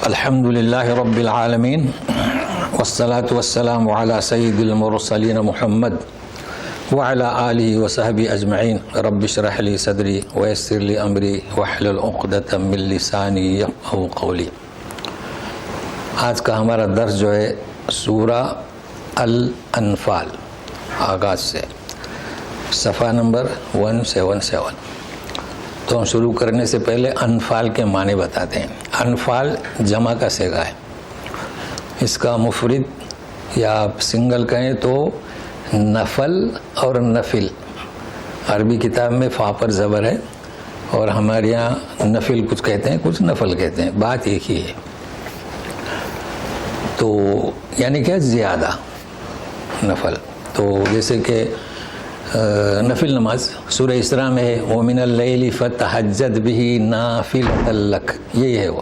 الحمد للہ رب العالمین والصلاة والسلام علی سید المرسلین محمد وعلی آلہ وصحبہ اجمعین رب اشرح لی صدری ویسر لی امری واحلل عقدۃ من لسانی یفقہوا قولی۔ آج کا ہمارا درس جو ہے سورہ الانفال آغاز سے صفحہ نمبر 177۔ تو ہم شروع کرنے سے پہلے انفال کے معنی بتاتے ہیں۔ انفال جمع کا صیغہ ہے، اس کا مفرد یا آپ سنگل کہیں تو نفل اور نفل۔ عربی کتاب میں فا پر زبر ہے اور ہمارے یہاں نفل کچھ کہتے ہیں کچھ نفل کہتے ہیں، بات ایک ہی ہے۔ تو یعنی کیا زیادہ نفل، تو جیسے کہ نفل نماز سورہ اسراء میں ہے وَمِنَ اللَّيْلِ فَتَحَجَّدْ بِهِ نَافِلَةً لَكَ، یہی ہے وہ۔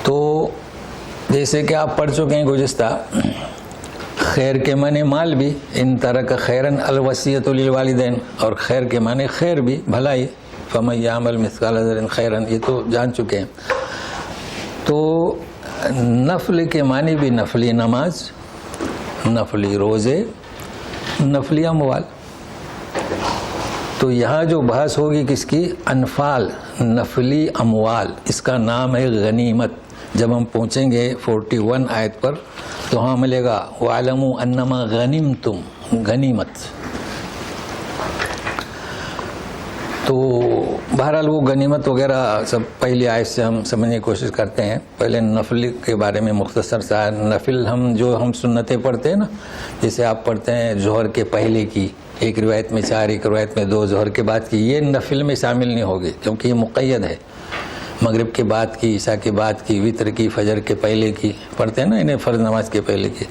تو جیسے کہ آپ پڑھ چکے ہیں گزشتہ، خیر کے معنی مال بھی، ان ترک خیرن الوصیۃ للوالدین، اور خیر کے معنی خیر بھی، بھلائی، فَمَن يَعْمَلْ مِثْقَالَ ذَرَّةٍ خَيْرًا، یہ تو جان چکے ہیں۔ تو نفل کے معنی بھی نفلی نماز، نفلی روزے، نفلی اموال۔ تو یہاں جو بحث ہوگی کس کی؟ انفال، نفلی اموال، اس کا نام ہے غنیمت۔ جب ہم پہنچیں گے 41 آیت پر تو ہاں ملے گا وَعْلَمُوا أَنَّمَا غَنِمْتُمْ، غنیمت۔ تو بہرحال وہ غنیمت وغیرہ سب پہلی آیت سے ہم سمجھنے کی کوشش کرتے ہیں۔ پہلے نفل کے بارے میں مختصر سا، نفل ہم سنتیں پڑھتے ہیں نا، جیسے آپ پڑھتے ہیں ظہر کے پہلے کی، ایک روایت میں 4، ایک روایت میں 2، ظہر کے بعد کی، یہ نفل میں شامل نہیں ہوگی کیونکہ یہ مقید ہے۔ مغرب کے بعد کی، عشاء کے بعد کی، وطر کی، فجر کے پہلے کی پڑھتے ہیں نا، انہیں فرض نماز کے پہلے کی۔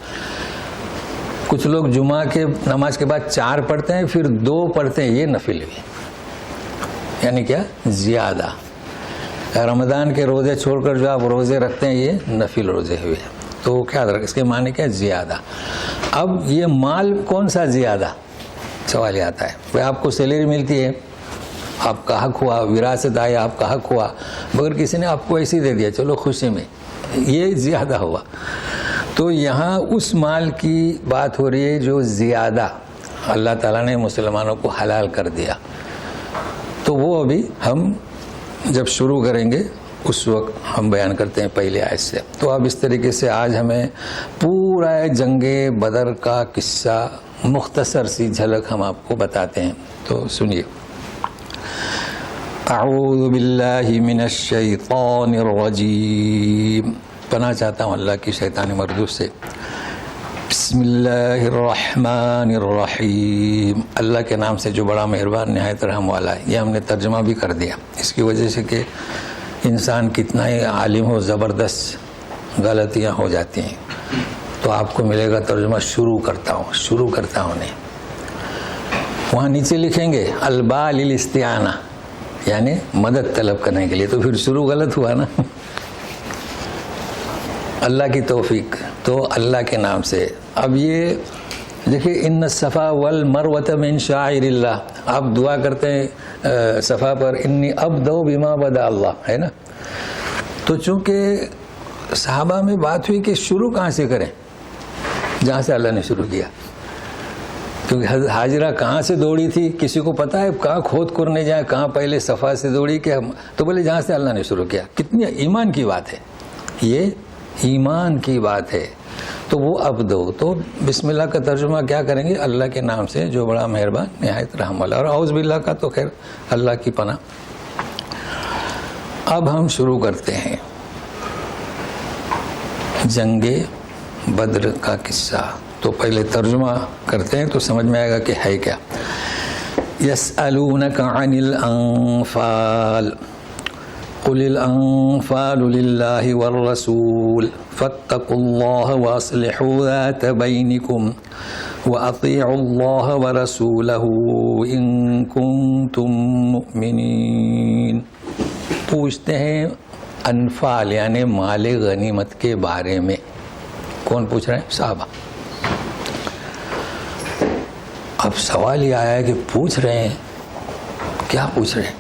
کچھ لوگ جمعہ کے نماز کے بعد 4 پڑھتے ہیں، پھر 2 پڑھتے ہیں، یہ نفل بھی، یعنی کیا؟ زیادہ۔ رمضان کے روزے چھوڑ کر جو آپ روزے رکھتے ہیں یہ نفل روزے ہوئے، تو کیا اس کے معنی کیا؟ زیادہ۔ اب یہ مال کون سا زیادہ؟ سوال یہ آتا ہے، بھائی آپ کو سیلری ملتی ہے، آپ کا حق ہوا، وراثت آیا، آپ کا حق ہوا، مگر کسی نے آپ کو ایسے دے دیا، چلو خوشی میں، یہ زیادہ ہوا۔ تو یہاں اس مال کی بات ہو رہی ہے جو زیادہ اللہ تعالیٰ نے مسلمانوں کو حلال کر دیا۔ تو وہ ابھی ہم جب شروع کریں گے اس وقت ہم بیان کرتے ہیں پہلے آیت سے۔ تو اب اس طریقے سے آج ہمیں پورا جنگ بدر کا قصہ مختصر سی جھلک ہم آپ کو بتاتے ہیں، تو سنیے۔ اعوذ باللہ من الشیطان الرجیم، پناہ چاہتا ہوں اللہ کی شیطان مردود سے۔ بسم اللہ الرحمن الرحیم، اللہ کے نام سے جو بڑا مہربان نہایت رحم والا ہے۔ یہ ہم نے ترجمہ بھی کر دیا، اس کی وجہ سے کہ انسان کتنا ہی عالم ہو زبردست غلطیاں ہو جاتی ہیں، تو آپ کو ملے گا ترجمہ شروع کرتا ہوں نہیں۔ وہاں نیچے لکھیں گے الباء للاستعانہ، یعنی مدد طلب کرنے کے لیے، تو پھر شروع غلط ہوا نا۔ اللہ کی توفیق، تو اللہ کے نام سے۔ اب یہ دیکھیں ان الصفا والمروۃ من شعائر اللہ، آپ دعا کرتے ہیں صفا پر انی ابدأ بما بدأ اللہ، ہے نا۔ تو چونکہ صحابہ میں بات ہوئی کہ شروع کہاں سے کریں، جہاں سے اللہ نے شروع کیا، کیونکہ حاجرہ کہاں سے دوڑی تھی کسی کو پتا ہے؟ کہاں کھود کرنے جائیں، کہاں پہلے صفا سے دوڑی کہ تو بولے جہاں سے اللہ نے شروع کیا۔ کتنی ایمان کی بات ہے، یہ ایمان کی بات ہے۔ تو وہ ابدو، تو بسم اللہ کا ترجمہ کیا کریں گے؟ اللہ کے نام سے جو بڑا مہربان نہایت رحم والا، اور اعوذ باللہ کا تو خیر اللہ کی پناہ۔ اب ہم شروع کرتے ہیں جنگ بدر کا قصہ۔ تو پہلے ترجمہ کرتے ہیں تو سمجھ میں آئے گا کہ ہے کیا۔ یسألونک عن الانفال قل الانفال للہ والرسول فاتقوا اللہ واصلحوا ذات بینکم واطیعوا اللہ ورسولہ ان کنتم مؤمنین۔ پوچھتے ہیں انفال یعنی مال غنیمت کے بارے میں۔ کون پوچھ رہے ہیں؟ صحابہ۔ اب سوال یہ آیا ہے کہ پوچھ رہے ہیں، کیا پوچھ رہے ہیں؟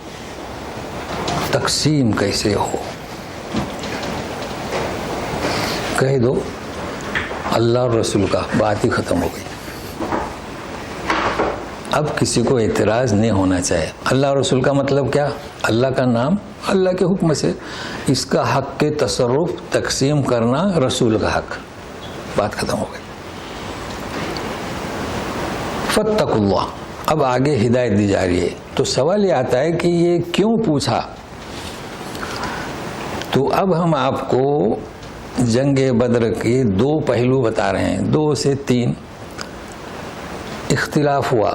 تقسیم کیسے ہو، کہہ دو اللہ اور رسول کا، بات ہی ختم ہو گئی. اب کسی کو اعتراض نہیں ہونا چاہیے. اللہ اور رسول کا مطلب کیا؟ اللہ کا نام اللہ کے حکم سے، اس کا حق کے تصرف تقسیم کرنا رسول کا حق. بات ختم ہو گئی. فاتقوا اللہ. اب آگے ہدایت دی جا رہی ہے. تو سوال یہ آتا ہے کہ یہ کیوں پوچھا؟ تو اب ہم آپ کو جنگ بدر کے دو پہلو بتا رہے ہیں. 2 سے 3 اختلاف ہوا.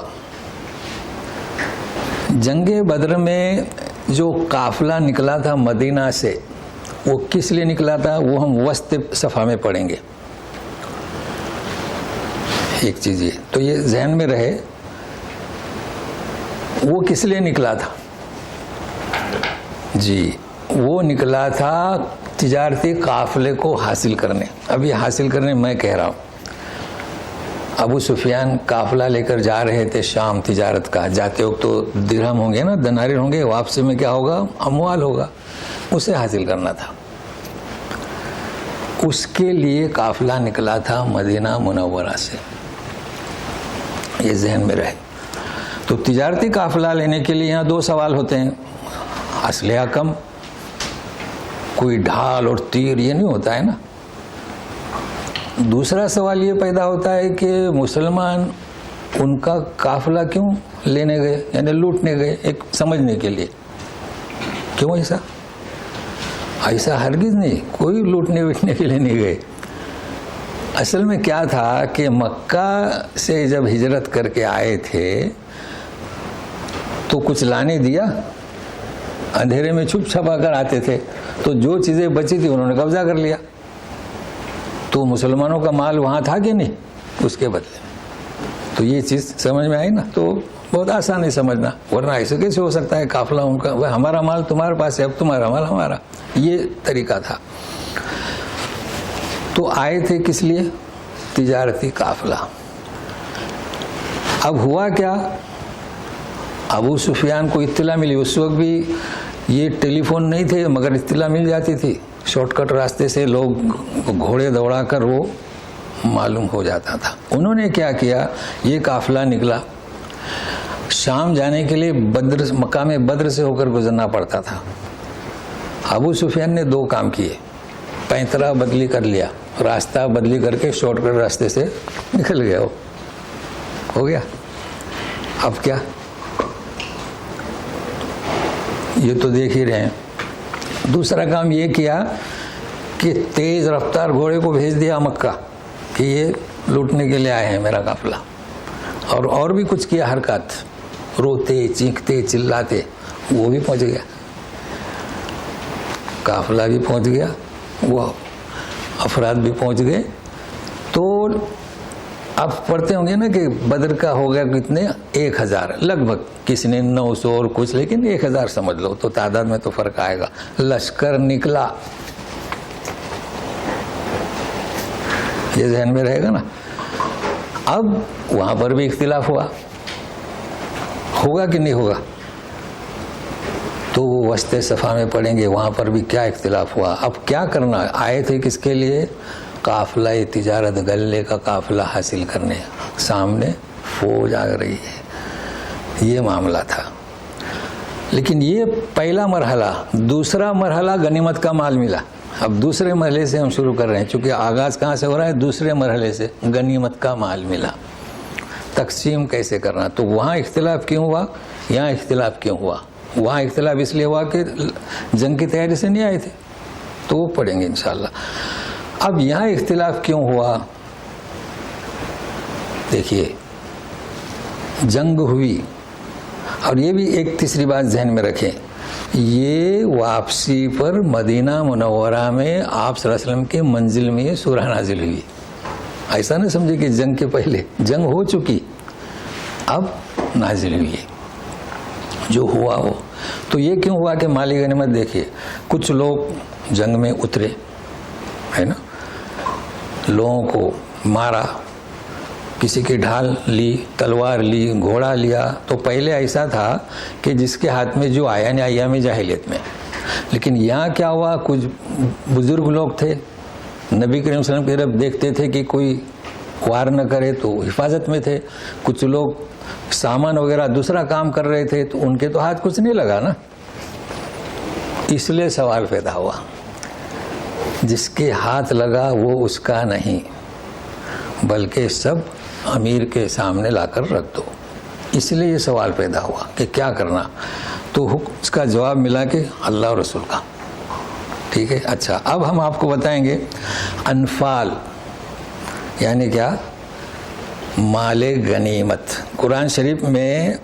جنگ بدر میں جو قافلہ نکلا تھا مدینہ سے، وہ کس لیے نکلا تھا وہ ہم وسط صفحہ میں پڑھیں گے. ایک چیز یہ تو یہ ذہن میں رہے، وہ کس لیے نکلا تھا؟ جی وہ نکلا تھا تجارتی قافلے کو حاصل کرنے. اب یہ حاصل کرنے میں کہہ رہا ہوں، ابو سفیان قافلہ لے کر جا رہے تھے شام تجارت کا. جاتے وقت تو درہم ہوں گے نا، دناریر ہوں گے، واپسی میں کیا ہوگا؟ اموال ہوگا. اسے حاصل کرنا تھا. اس کے لیے قافلہ نکلا تھا مدینہ منورہ سے. یہ ذہن میں رہے. تو تجارتی قافلہ لینے کے لیے یہاں 2 سوال ہوتے ہیں. اسلحہ کم، کوئی ڈھال اور تیر یہ نہیں ہوتا ہے نا. دوسرا سوال یہ پیدا ہوتا ہے کہ مسلمان ان کا قافلہ کیوں لینے گئے، یعنی لوٹنے گئے. ایک سمجھنے کے لیے کیوں ایسا ہرگز نہیں، کوئی لوٹنے ویٹنے کے لیے نہیں گئے. اصل میں کیا تھا کہ مکہ سے جب ہجرت کر کے آئے تھے تو کچھ لانے دیا، اندھیرے میں چھپ چھپا کر آتے تھے. تو جو چیزیں بچی تھی انہوں نے قبضہ کر لیا. تو مسلمانوں کا مال وہاں تھا کہ نہیں اس کے بدلے. تو یہ چیز سمجھ میں آئی نا. تو بہت آسان ہے سمجھنا، ورنہ ایسے کیسے ہو سکتا ہے قافلہ ان کا، ہمارا مال تمہارے پاس ہے، اب تمہارا مال ہمارا. یہ طریقہ تھا. تو آئے تھے کس لیے؟ تجارتی قافلہ. اب ہوا کیا؟ ابو سفیان کو اطلاع ملی. اس وقت بھی یہ ٹیلی فون نہیں تھے مگر اطلاع مل جاتی تھی. شارٹ کٹ راستے سے لوگ گھوڑے دوڑا کر وہ معلوم ہو جاتا تھا. انہوں نے کیا کیا، یہ قافلہ نکلا. شام جانے کے لیے مقام بدر سے ہو کر گزرنا پڑتا تھا. ابو سفیان نے 2 کام کیے. پینترا بدلی کر لیا، راستہ بدلی کر کے شارٹ کٹ راستے سے نکل گیا. ہو گیا. اب کیا؟ یہ تو دیکھ ہی رہے ہیں. دوسرا کام یہ کیا کہ تیز رفتار گھوڑے کو بھیج دیا مکہ کہ یہ لوٹنے کے لیے آئے ہیں میرا قافلہ. اور بھی کچھ کیا حرکات، روتے چیختے چلاتے. وہ بھی پہنچ گیا، قافلہ بھی پہنچ گیا، وہ افراد بھی پہنچ گئے. تو آپ پڑھتے ہوں گے نا کہ بدر کا ہو گیا کتنے؟ 1000 لگ بھگ. کسی نے 900 اور کچھ، لیکن 1000 سمجھ لو. تو تعداد میں تو فرق آئے گا. لشکر نکلا. یہ ذہن میں رہے گا نا. اب وہاں پر بھی اختلاف ہوگا کہ نہیں ہوگا؟ تو وہ وسط صفحہ میں پڑھیں گے، وہاں پر بھی کیا اختلاف ہوا. اب کیا کرنا؟ آئے تھے کس کے لیے؟ قافلہ تجارت، غلے کا قافلہ حاصل کرنے. سامنے فوج آ رہی ہے، یہ معاملہ تھا. لیکن یہ پہلا مرحلہ. دوسرا مرحلہ غنیمت کا مال ملا. اب دوسرے مرحلے سے ہم شروع کر رہے ہیں، چونکہ آغاز کہاں سے ہو رہا ہے؟ دوسرے مرحلے سے. غنیمت کا مال ملا. تقسیم کیسے کرنا؟ تو وہاں اختلاف کیوں ہوا، یہاں اختلاف کیوں ہوا؟ وہاں اختلاف اس لیے ہوا کہ جنگ کی تیاری سے نہیں آئے تھے. تو وہ پڑھیں گے انشاءاللہ. اب یہاں اختلاف کیوں ہوا؟ دیکھیے جنگ ہوئی. اور یہ بھی ایک تیسری بات ذہن میں رکھیں، یہ واپسی پر مدینہ منورہ میں آپ صلی اللہ علیہ وسلم کے منزل میں یہ سورہ نازل ہوئی. ایسا نہ سمجھے کہ جنگ کے پہلے، جنگ ہو چکی اب نازل ہوئی ہے. جو ہوا ہو. تو یہ کیوں ہوا کہ مالی غنیمت؟ دیکھیے کچھ لوگ جنگ میں اترے ہے نا، لوگوں کو مارا، کسی کی ڈھال لی، تلوار لی، گھوڑا لیا. تو پہلے ایسا تھا کہ جس کے ہاتھ میں جو آیا نہیں ایام جاہلیت میں. لیکن یہاں کیا ہوا، کچھ بزرگ لوگ تھے نبی کریم صلی اللہ علیہ وسلم کی طرف دیکھتے تھے کہ کوئی وار نہ کرے تو حفاظت میں تھے. کچھ لوگ سامان وغیرہ دوسرا کام کر رہے تھے تو ان کے تو ہاتھ کچھ نہیں لگا نا. اس لیے سوال پیدا ہوا جس کے ہاتھ لگا وہ اس کا نہیں بلکہ سب امیر کے سامنے لا کر رکھ دو. اس لیے یہ سوال پیدا ہوا کہ کیا کرنا. تو اس کا جواب ملا کہ اللہ اور رسول کا. ٹھیک ہے. اچھا اب ہم آپ کو بتائیں گے انفال یعنی کیا؟ مال غنیمت. قرآن شریف میں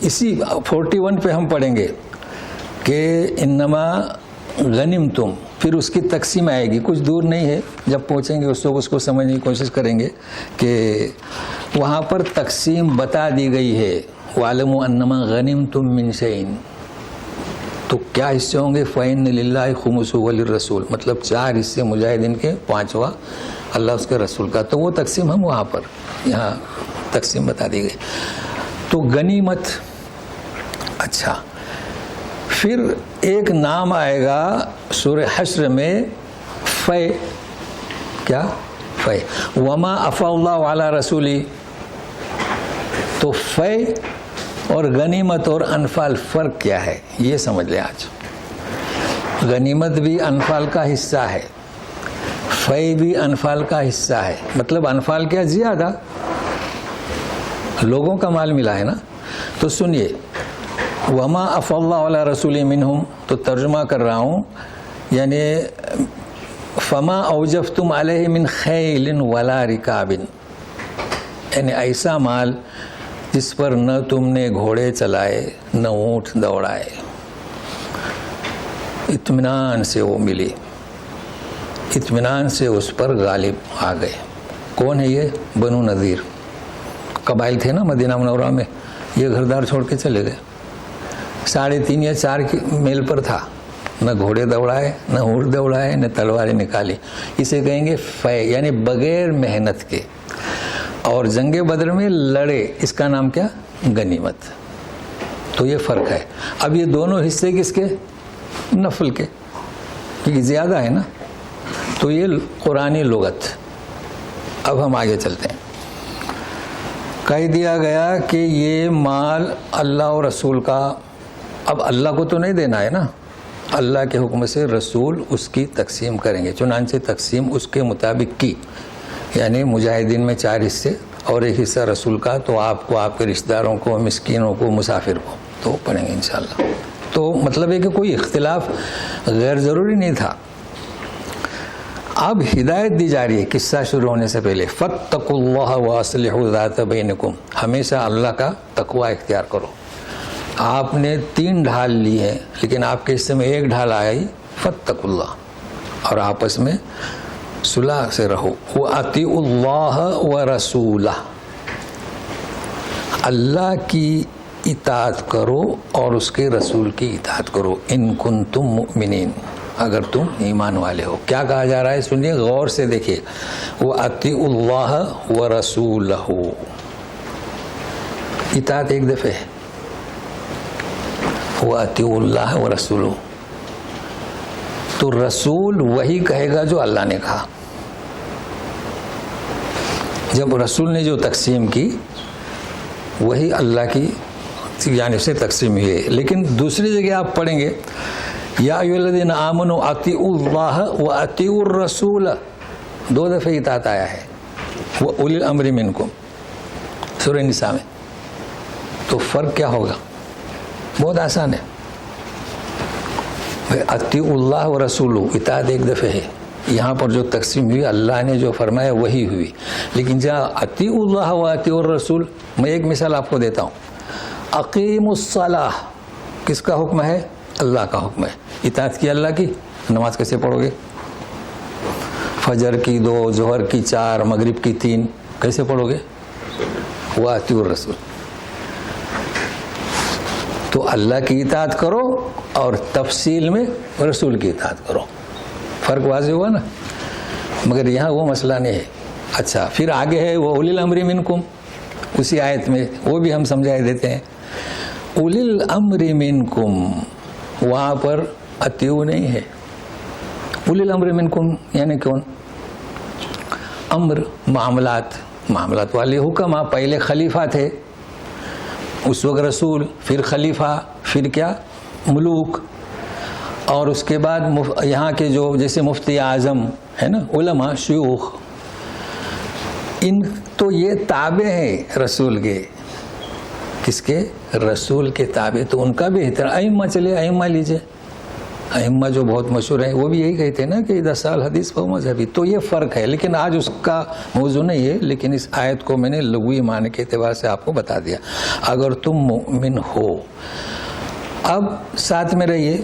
اسی 41 پہ ہم پڑھیں گے کہ انما غنمتم، پھر اس کی تقسیم آئے گی. کچھ دور نہیں ہے، جب پہنچیں گے اس کو سمجھنے کی کوشش کریں گے کہ وہاں پر تقسیم بتا دی گئی ہے. وَاعْلَمُوا أَنَّمَا غَنِمْتُم مِّن شَيْءٍ، تو کیا حصے ہوں گے؟ فَإِنَّ لِلَّهِ خُمُسُهُ وَلِلرَّسُولِ، مطلب 4 حصے مجاہدین کے، 5واں اللہ اس کے رسول کا. تو وہ تقسیم ہم وہاں پر یہاں تقسیم بتا دی گئی. تو غنیمت. اچھا پھر ایک نام آئے گا سورہ حشر میں فے. کیا؟ فے. وما افا اللہ علی رسولی. تو فے اور غنیمت اور انفال فرق کیا ہے یہ سمجھ لیں. آج غنیمت بھی انفال کا حصہ ہے، فے بھی انفال کا حصہ ہے. مطلب انفال کیا؟ زیادہ لوگوں کا مال ملا ہے نا. تو سنیے وما افا اللہ علی رسول منہم، تو ترجمہ کر رہا ہوں یعنی فما اوجفتم علیہ من خیل ولا رکاب، یعنی ایسا مال جس پر نہ تم نے گھوڑے چلائے نہ اونٹ دوڑائے، اطمینان سے وہ ملی، اطمینان سے اس پر غالب آ گئے. کون ہے یہ؟ بنو نذیر قبائل تھے نا مدینہ منورہ میں. یہ گھردار چھوڑ کے چلے گئے. 3.5 یا 4 میل پر تھا، نہ گھوڑے دوڑائے نہ اونٹ دوڑائے نہ تلواریں نکالی. اسے کہیں گے فے، یعنی بغیر محنت کے. اور جنگ بدر میں لڑے، اس کا نام کیا؟ غنیمت. تو یہ فرق ہے. اب یہ دونوں حصے کس کے؟ نفل کے، کیونکہ زیادہ ہے نا. تو یہ قرآنی لغت. اب ہم آگے چلتے ہیں. کہہ دیا گیا کہ یہ مال اللہ اور رسول کا. اب اللہ کو تو نہیں دینا ہے نا، اللہ کے حکم سے رسول اس کی تقسیم کریں گے. چنانچہ تقسیم اس کے مطابق کی، یعنی مجاہدین میں 4 حصے اور 1 حصہ رسول کا. تو آپ کو، آپ کے رشتہ داروں کو، مسکینوں کو، مسافر کو تو پڑھیں گے انشاءاللہ. تو مطلب ہے کہ کوئی اختلاف غیر ضروری نہیں تھا. اب ہدایت دی جا رہی ہے قصہ شروع ہونے سے پہلے. فاتقوا اللہ واصلحوا ذات بینکم، ہمیشہ اللہ کا تقوی اختیار کرو. آپ نے 3 ڈھال لی ہے لیکن آپ کے حصے میں 1 ڈھال آئی فاتقوا اللہ، اور آپس میں صلح سے رہو. وَأَطِیعُوا اللَّهَ وَرَسُولَهُ، اللہ کی اطاعت کرو اور اس کے رسول کی اطاعت کرو. ان کنتم مؤمنین، اگر تم ایمان والے ہو. کیا کہا جا رہا ہے سنیے غور سے دیکھیے. وَأَطِیعُوا اللَّهَ وَرَسُولَهُ، اطاعت ایک دفعہ ہے. وَأَطِیعُوا اللَّهَ وَرَسُولَهُ، تو رسول وہی کہے گا جو اللہ نے کہا. جب رسول نے جو تقسیم کی وہی اللہ کی جانب سے تقسیم ہوئی ہے. لیکن دوسری جگہ آپ پڑھیں گے یا ایھا الذین آمنوا اطیعوا اللہ واطیعوا الرسول، 2 دفعہ اطاعت آیا ہے. وَأُولِي الْأَمْرِ مِنْكُمْ سورہ نساء میں. تو فرق کیا ہوگا؟ بہت آسان ہے. اطیعوا اللہ و رسولہ، اطاعت ایک دفعہ ہے. یہاں پر جو تقسیم ہوئی اللہ نے جو فرمایا وہی ہوئی. لیکن جہاں اطیعوا اللہ و اطیعوا الرسول، میں ایک مثال آپ کو دیتا ہوں. اقیموا الصلاۃ کس کا حکم ہے؟ اللہ کا حکم ہے. اطاعت کی اللہ کی. نماز کیسے پڑھو گے؟ فجر کی 2، ظہر کی 4، مغرب کی 3 کیسے پڑھو گے؟ واطیعوا الرسول. تو اللہ کی اطاعت کرو اور تفصیل میں رسول کی اطاعت کرو. فرق واضح ہوا نا. مگر یہاں وہ مسئلہ نہیں ہے. اچھا پھر آگے ہے وہ اولی الامر منکم، اسی آیت میں وہ بھی ہم سمجھائے دیتے ہیں. اولی الامر منکم، وہاں پر اطیعوا نہیں ہے. اولی الامر منکم یعنی کون؟ امر معاملات والے حکم. پہلے خلیفہ تھے, اس وقت رسول, پھر خلیفہ, پھر کیا ملوک, اور اس کے بعد یہاں کے جو جیسے مفتی اعظم ہے نا, علماء, شیوخ, ان تو یہ تابع ہیں رسول کے. کس کے؟ رسول کے تابع. تو ان کا بھی احترام. ائمہ چلے, ائمہ لیجئے, ائمہ جو بہت مشہور ہیں وہ بھی یہی کہتے ہیں نا کہ 10 سال حدیث فہو مذہبی. تو یہ فرق ہے, لیکن آج اس کا موضوع نہیں ہے, لیکن اس آیت کو میں نے لغوی معنی کے اعتبار سے آپ کو بتا دیا. اگر تم مومن ہو. اب ساتھ میں رہیے,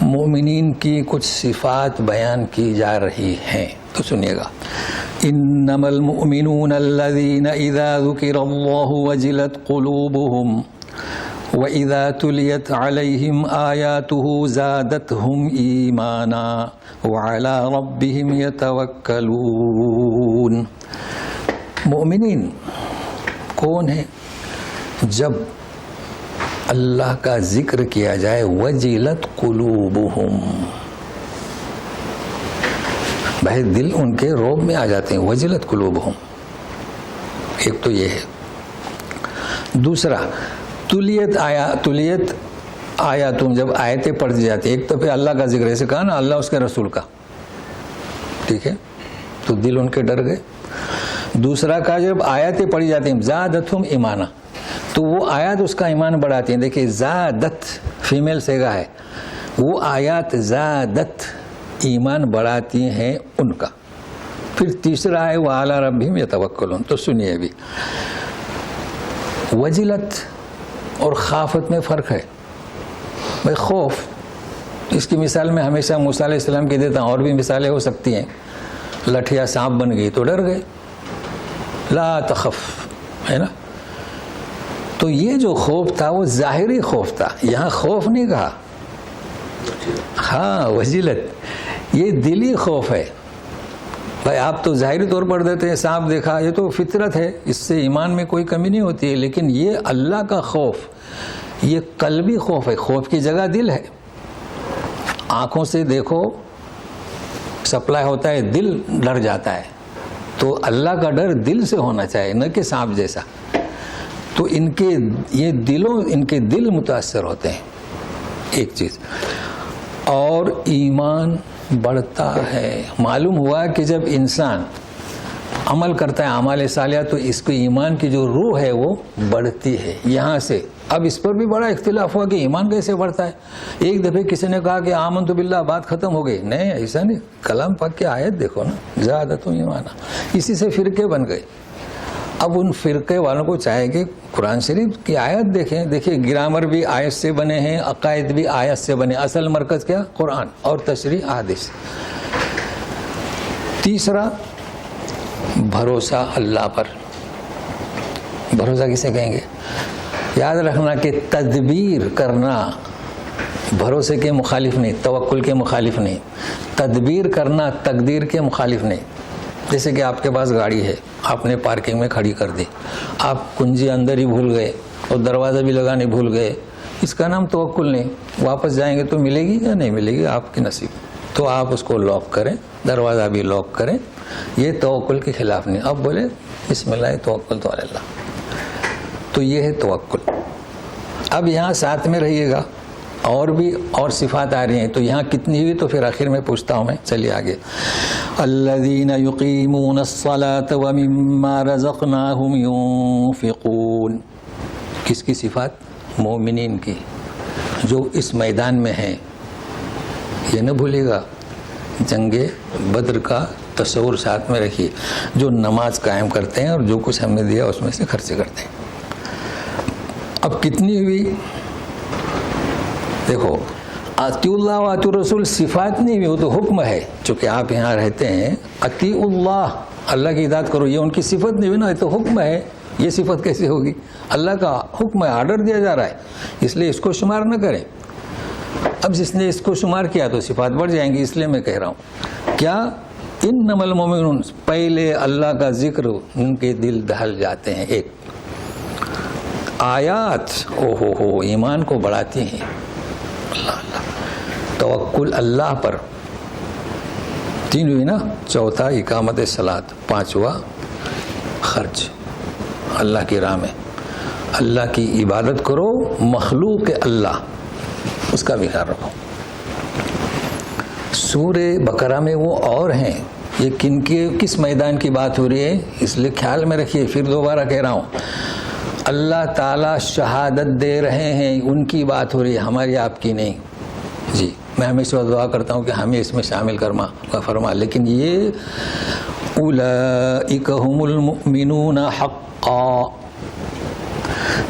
مومنین کی کچھ صفات بیان کی جا رہی ہیں, تو سنیے گا. انما المؤمنون الذين اذا ذكر الله وجلت قلوبهم واذا تليت عليهم آياته زادتهم ایمانا وعلى ربهم يتوکلون. مؤمنین کون ہیں؟ جب اللہ کا ذکر کیا جائے, وجلت قلوبہم, بھائی دل ان کے روب میں آ جاتے ہیں. وجلت قلوبہم, ایک تو یہ ہے. دوسرا تلیت آیا تم, جب آیتیں پڑھ دی جاتی ہیں, ایک تو پھر اللہ کا ذکر, ایسے کہا نا اللہ اس کے رسول کا, ٹھیک ہے, تو دل ان کے ڈر گئے. دوسرا کہا جب آیتیں پڑھی جاتی ہیں زادتہم ایمانا, تو وہ آیات اس کا ایمان بڑھاتی ہیں. دیکھیں زادت فیمیل سیگا ہے, وہ آیات زادت ایمان بڑھاتی ہیں ان کا. پھر تیسرا ہے وعلی ربہم یتوکلون. تو سنیے بھی, وجلت اور خافت میں فرق ہے. بھائی خوف, اس کی مثال میں ہمیشہ موسیٰ علیہ السلام کی دیتا ہوں, اور بھی مثالیں ہو سکتی ہیں. لٹھیا سانپ بن گئی تو ڈر گئے, لا تخف, ہے نا. تو یہ جو خوف تھا وہ ظاہری خوف تھا, یہاں خوف نہیں کہا. ہاں وجلت, یہ دلی خوف ہے. بھائی آپ تو ظاہری طور پر دیتے ہیں, سانپ دیکھا, یہ تو فطرت ہے, اس سے ایمان میں کوئی کمی نہیں ہوتی ہے. لیکن یہ اللہ کا خوف, یہ قلبی خوف ہے. خوف کی جگہ دل ہے. آنکھوں سے دیکھو سپلائی ہوتا ہے, دل ڈر جاتا ہے. تو اللہ کا ڈر دل سے ہونا چاہیے, نہ کہ سانپ جیسا. تو ان کے دل متاثر ہوتے ہیں, ایک چیز. اور ایمان بڑھتا ہے. معلوم ہوا کہ جب انسان عمل کرتا ہے اعمال صالحہ, تو اس کو ایمان کی جو روح ہے وہ بڑھتی ہے. یہاں سے اب اس پر بھی بڑا اختلاف ہوا کہ ایمان کیسے بڑھتا ہے. ایک دفعہ کسی نے کہا کہ آمنت باللہ, بات ختم ہو گئی. نہیں, ایسا نہیں. کلام پاک کی آیت دیکھو نا, زادتہم ایمانا. اسی سے فرقے بن گئے. اب ان فرقے والوں کو چاہے کہ قرآن شریف کی آیت دیکھیں. دیکھیں گرامر بھی آیت سے بنے ہیں, عقائد بھی آیت سے بنے. اصل مرکز کیا؟ قرآن اور تشریح احادیث. تیسرا بھروسہ اللہ پر. بھروسہ کسے کہیں گے؟ یاد رکھنا کہ تدبیر کرنا بھروسے کے مخالف نہیں, توکل کے مخالف نہیں. تدبیر کرنا تقدیر کے مخالف نہیں. جیسے کہ آپ کے پاس گاڑی ہے, آپ نے پارکنگ میں کھڑی کر دی, آپ کنجی اندر ہی بھول گئے اور دروازہ بھی لگانے بھول گئے, اس کا نام توکل نہیں. واپس جائیں گے تو ملے گی یا نہیں ملے گی, آپ کی نصیب. تو آپ اس کو لاک کریں, دروازہ بھی لاک کریں. یہ توکل کے خلاف نہیں. اب بولے بسم اللہ توکل تو اللہ, تو یہ ہے توکل. اب یہاں ساتھ میں رہیے گا, اور بھی اور صفات آ رہی ہیں. تو یہاں کتنی ہوئی تو پھر آخر میں پوچھتا ہوں میں. چلیے آگے. الذین یقیمون الصلاۃ ومما رزقناہم ینفقون. کس کی صفات؟ مومنین کی, جو اس میدان میں ہیں. یہ نہ بھولیے گا, جنگ بدر کا تصور ساتھ میں رکھیے. جو نماز قائم کرتے ہیں اور جو کچھ ہم نے دیا اس میں سے خرچ کرتے ہیں. اب کتنی ہوئی دیکھو. اطیع اللہ و اطیع الرسول صفات نہیں ہوئی, وہ تو حکم ہے. چونکہ آپ یہاں رہتے ہیں, اطیع اللہ, اللہ کی اطاعت کرو, یہ ان کی صفت نہیں ہوئی نا, یہ تو حکم ہے. یہ صفت کیسے ہوگی؟ اللہ کا حکم ہے, آرڈر دیا جا رہا ہے, اس لیے اس کو شمار نہ کریں. اب جس نے اس کو شمار کیا تو صفات بڑھ جائیں گی. اس لیے میں کہہ رہا ہوں کیا, انما المؤمنون, پہلے اللہ کا ذکر ان کے دل دہل جاتے ہیں. ایک آیات ہو ایمان کو بڑھاتی ہیں. اللہ اللہ, توکل اللہ پر. تین ہوئی نا, چوتھا اقامت صلاۃ، پانچواں خرچ اللہ کی راہ میں، اللہ کی عبادت کرو، مخلوق اللہ اس کا بھی خیال رکھو۔ سورہ بقرہ میں وہ اور ہیں، یہ کس میدان کی بات ہو رہی ہے اس لیے خیال میں رکھیے، پھر دوبارہ کہہ رہا ہوں، اللہ تعالیٰ شہادت دے رہے ہیں، ان کی بات ہو رہی ہے، ہماری آپ کی نہیں جی۔ میں ہمیشہ دعا کرتا ہوں کہ ہمیں اس میں شامل فرما، لیکن یہ اولئک هم المؤمنون حقا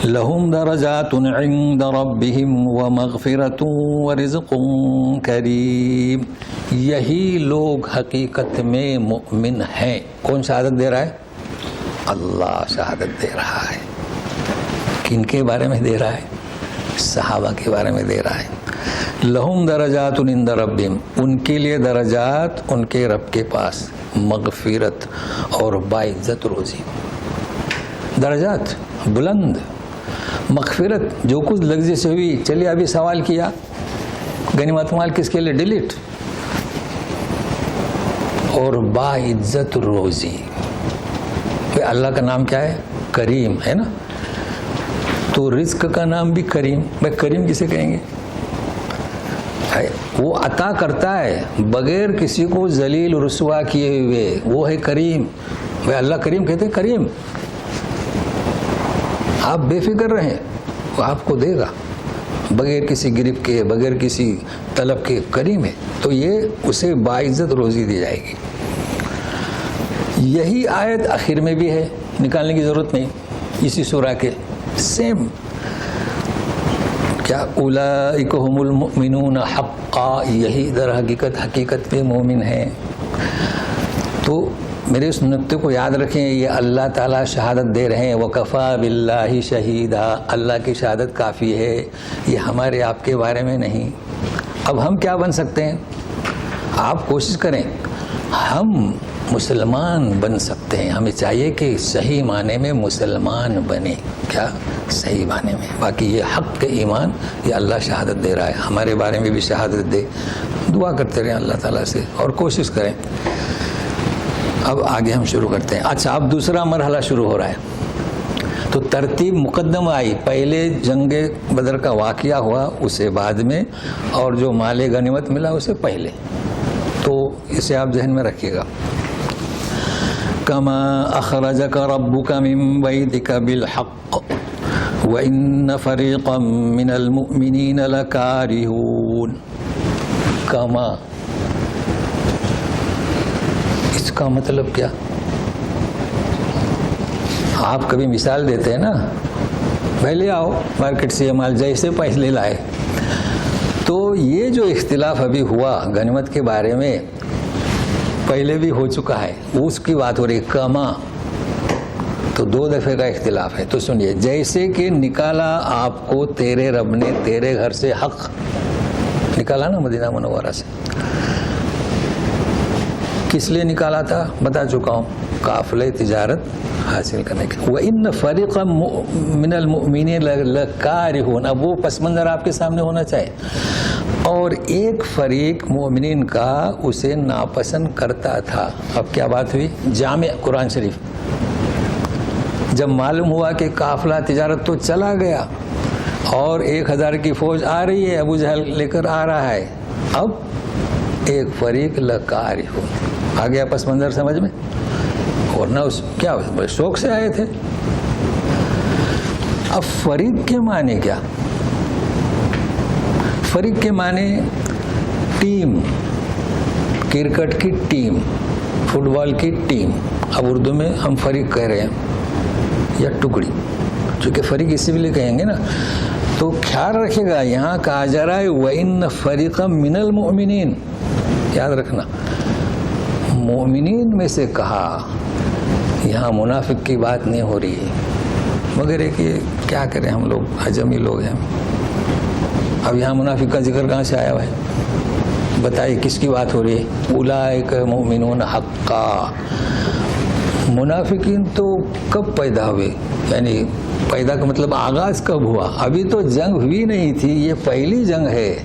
لهم درجات عند ربهم ومغفرۃ ورزق کریم، یہی لوگ حقیقت میں مؤمن ہیں۔ کون شہادت دے رہا ہے؟ اللہ شہادت دے رہا ہے۔ کن کے بارے میں دے رہا ہے؟ صحابہ کے بارے میں دے رہا ہے۔ لہم درجات عند ربہم، ان کے لیے درجات ان کے رب کے پاس، مغفرت اور باعزت روزی، درجات بلند، مغفرت جو کچھ لفظ سے ہوئی۔ چلیے ابھی سوال کیا غنیمت مال کس کے لیے؟ ڈیلیٹ۔ اور باعزت روزی، اللہ کا نام کیا ہے؟ کریم ہے نا، تو رزق کا نام بھی کریم۔ بھائی کریم کسے کہیں گے؟ وہ عطا کرتا ہے بغیر کسی کو ذلیل رسوا کیے ہوئے، وہ ہے کریم۔ بھائی اللہ کریم کہتے ہیں، کریم آپ بے فکر رہیں، وہ آپ کو دے گا بغیر کسی گرفت کے، بغیر کسی طلب کے، کریم ہے۔ تو یہ اسے باعزت روزی دی جائے گی۔ یہی آیت آخر میں بھی ہے، نکالنے کی ضرورت نہیں، اسی سورہ کے سیم۔ کیا اولئک هم المؤمنون حقا، یہی در حقیقت میں مومن ہیں۔ تو میرے اس نقطے کو یاد رکھیں، یہ اللہ تعالیٰ شہادت دے رہے ہیں، وَكَفَى بِاللَّهِ شَهِيدًا، اللہ کی شہادت کافی ہے، یہ ہمارے آپ کے بارے میں نہیں۔ اب ہم کیا بن سکتے ہیں؟ آپ کوشش کریں، ہم مسلمان بن سکتے ہیں۔ ہمیں چاہیے کہ صحیح معنی میں مسلمان بنے، کیا صحیح معنی میں۔ باقی یہ حق کے ایمان، یہ اللہ شہادت دے رہا ہے، ہمارے بارے میں بھی شہادت دے۔ دعا کرتے رہیں اللہ تعالیٰ سے اور کوشش کریں۔ اب آگے ہم شروع کرتے ہیں۔ اچھا، اب دوسرا مرحلہ شروع ہو رہا ہے۔ تو ترتیب مقدم آئی، پہلے جنگ بدر کا واقعہ ہوا، اسے بعد میں، اور جو مال غنیمت ملا اسے پہلے۔ تو اسے آپ ذہن میں رکھیے گا۔ کما اخرجک ربک من بیتک بالحق وان فریقا من المؤمنین لکارہون۔ کما، اس کا مطلب کیا؟ آپ کبھی مثال دیتے ہیں نا، پہلے آؤ مارکیٹ سے یہ مال جیسے پہلے لائے۔ تو یہ جو اختلاف ابھی ہوا غنیمت کے بارے میں، پہلے بھی ہو چکا ہے، اس کی بات ہو رہی۔ کما تو دو دفعے کا اختلاف ہے۔ تو سنیے، جیسے کہ نکالا آپ کو تیرے رب نے تیرے گھر سے حق نکالا نا، مدینہ منورہ سے، کس لیے نکالا تھا بتا چکا ہوں، قافلہ تجارت حاصل کرنے کے۔ وَإِنَّ فَرِيقًا مِّنَ الْمُؤْمِنِينَ لَكَارِهُونَ، اب وہ پس منظر آپ کے سامنے ہونا چاہیے۔ اور ایک فریق مومنین کا اسے ناپسند کرتا تھا۔ اب کیا بات ہوئی؟ جامع قرآن شریف، جب معلوم ہوا کہ قافلہ تجارت تو چلا گیا اور 1000 کی فوج آ رہی ہے، ابو جہل لے کر آ رہا ہے، اب ایک فریق لکارہون آ گیا پس منظر سمجھ میں، ورنہ اس کیا بڑے شوق سے آئے تھے۔ اب فریق کے معنی کیا؟ فریق کے معنی ٹیم، کرکٹ کی ٹیم، فٹ بال کی ٹیم۔ اب اردو میں ہم فریق کہہ رہے ہیں یا ٹکڑی، چونکہ فریق اسی لیے کہیں گے نا۔ تو خیال رکھے گا، یہاں کہا جا رہا ہے وَإِنَّ فَرِيقًا مِّنَ الْمُؤْمِنِينَ، یاد رکھنا مومنین میں سے کہا، یہاں منافق کی بات نہیں ہو رہی ہے، مگر ایک یہ کیا کریں، ہم لوگ عجمی لوگ ہیں۔ اب یہاں منافق کا ذکر کہاں سے آیا ہوا ہے؟ بتائیے کس کی بات ہو رہی ہے؟ اولئک مؤمنون حقا۔ منافقین تو کب پیدا ہوئے؟ یعنی پیدا کا مطلب آغاز کب ہوا؟ ابھی تو جنگ ہوئی نہیں تھی، یہ پہلی جنگ ہے۔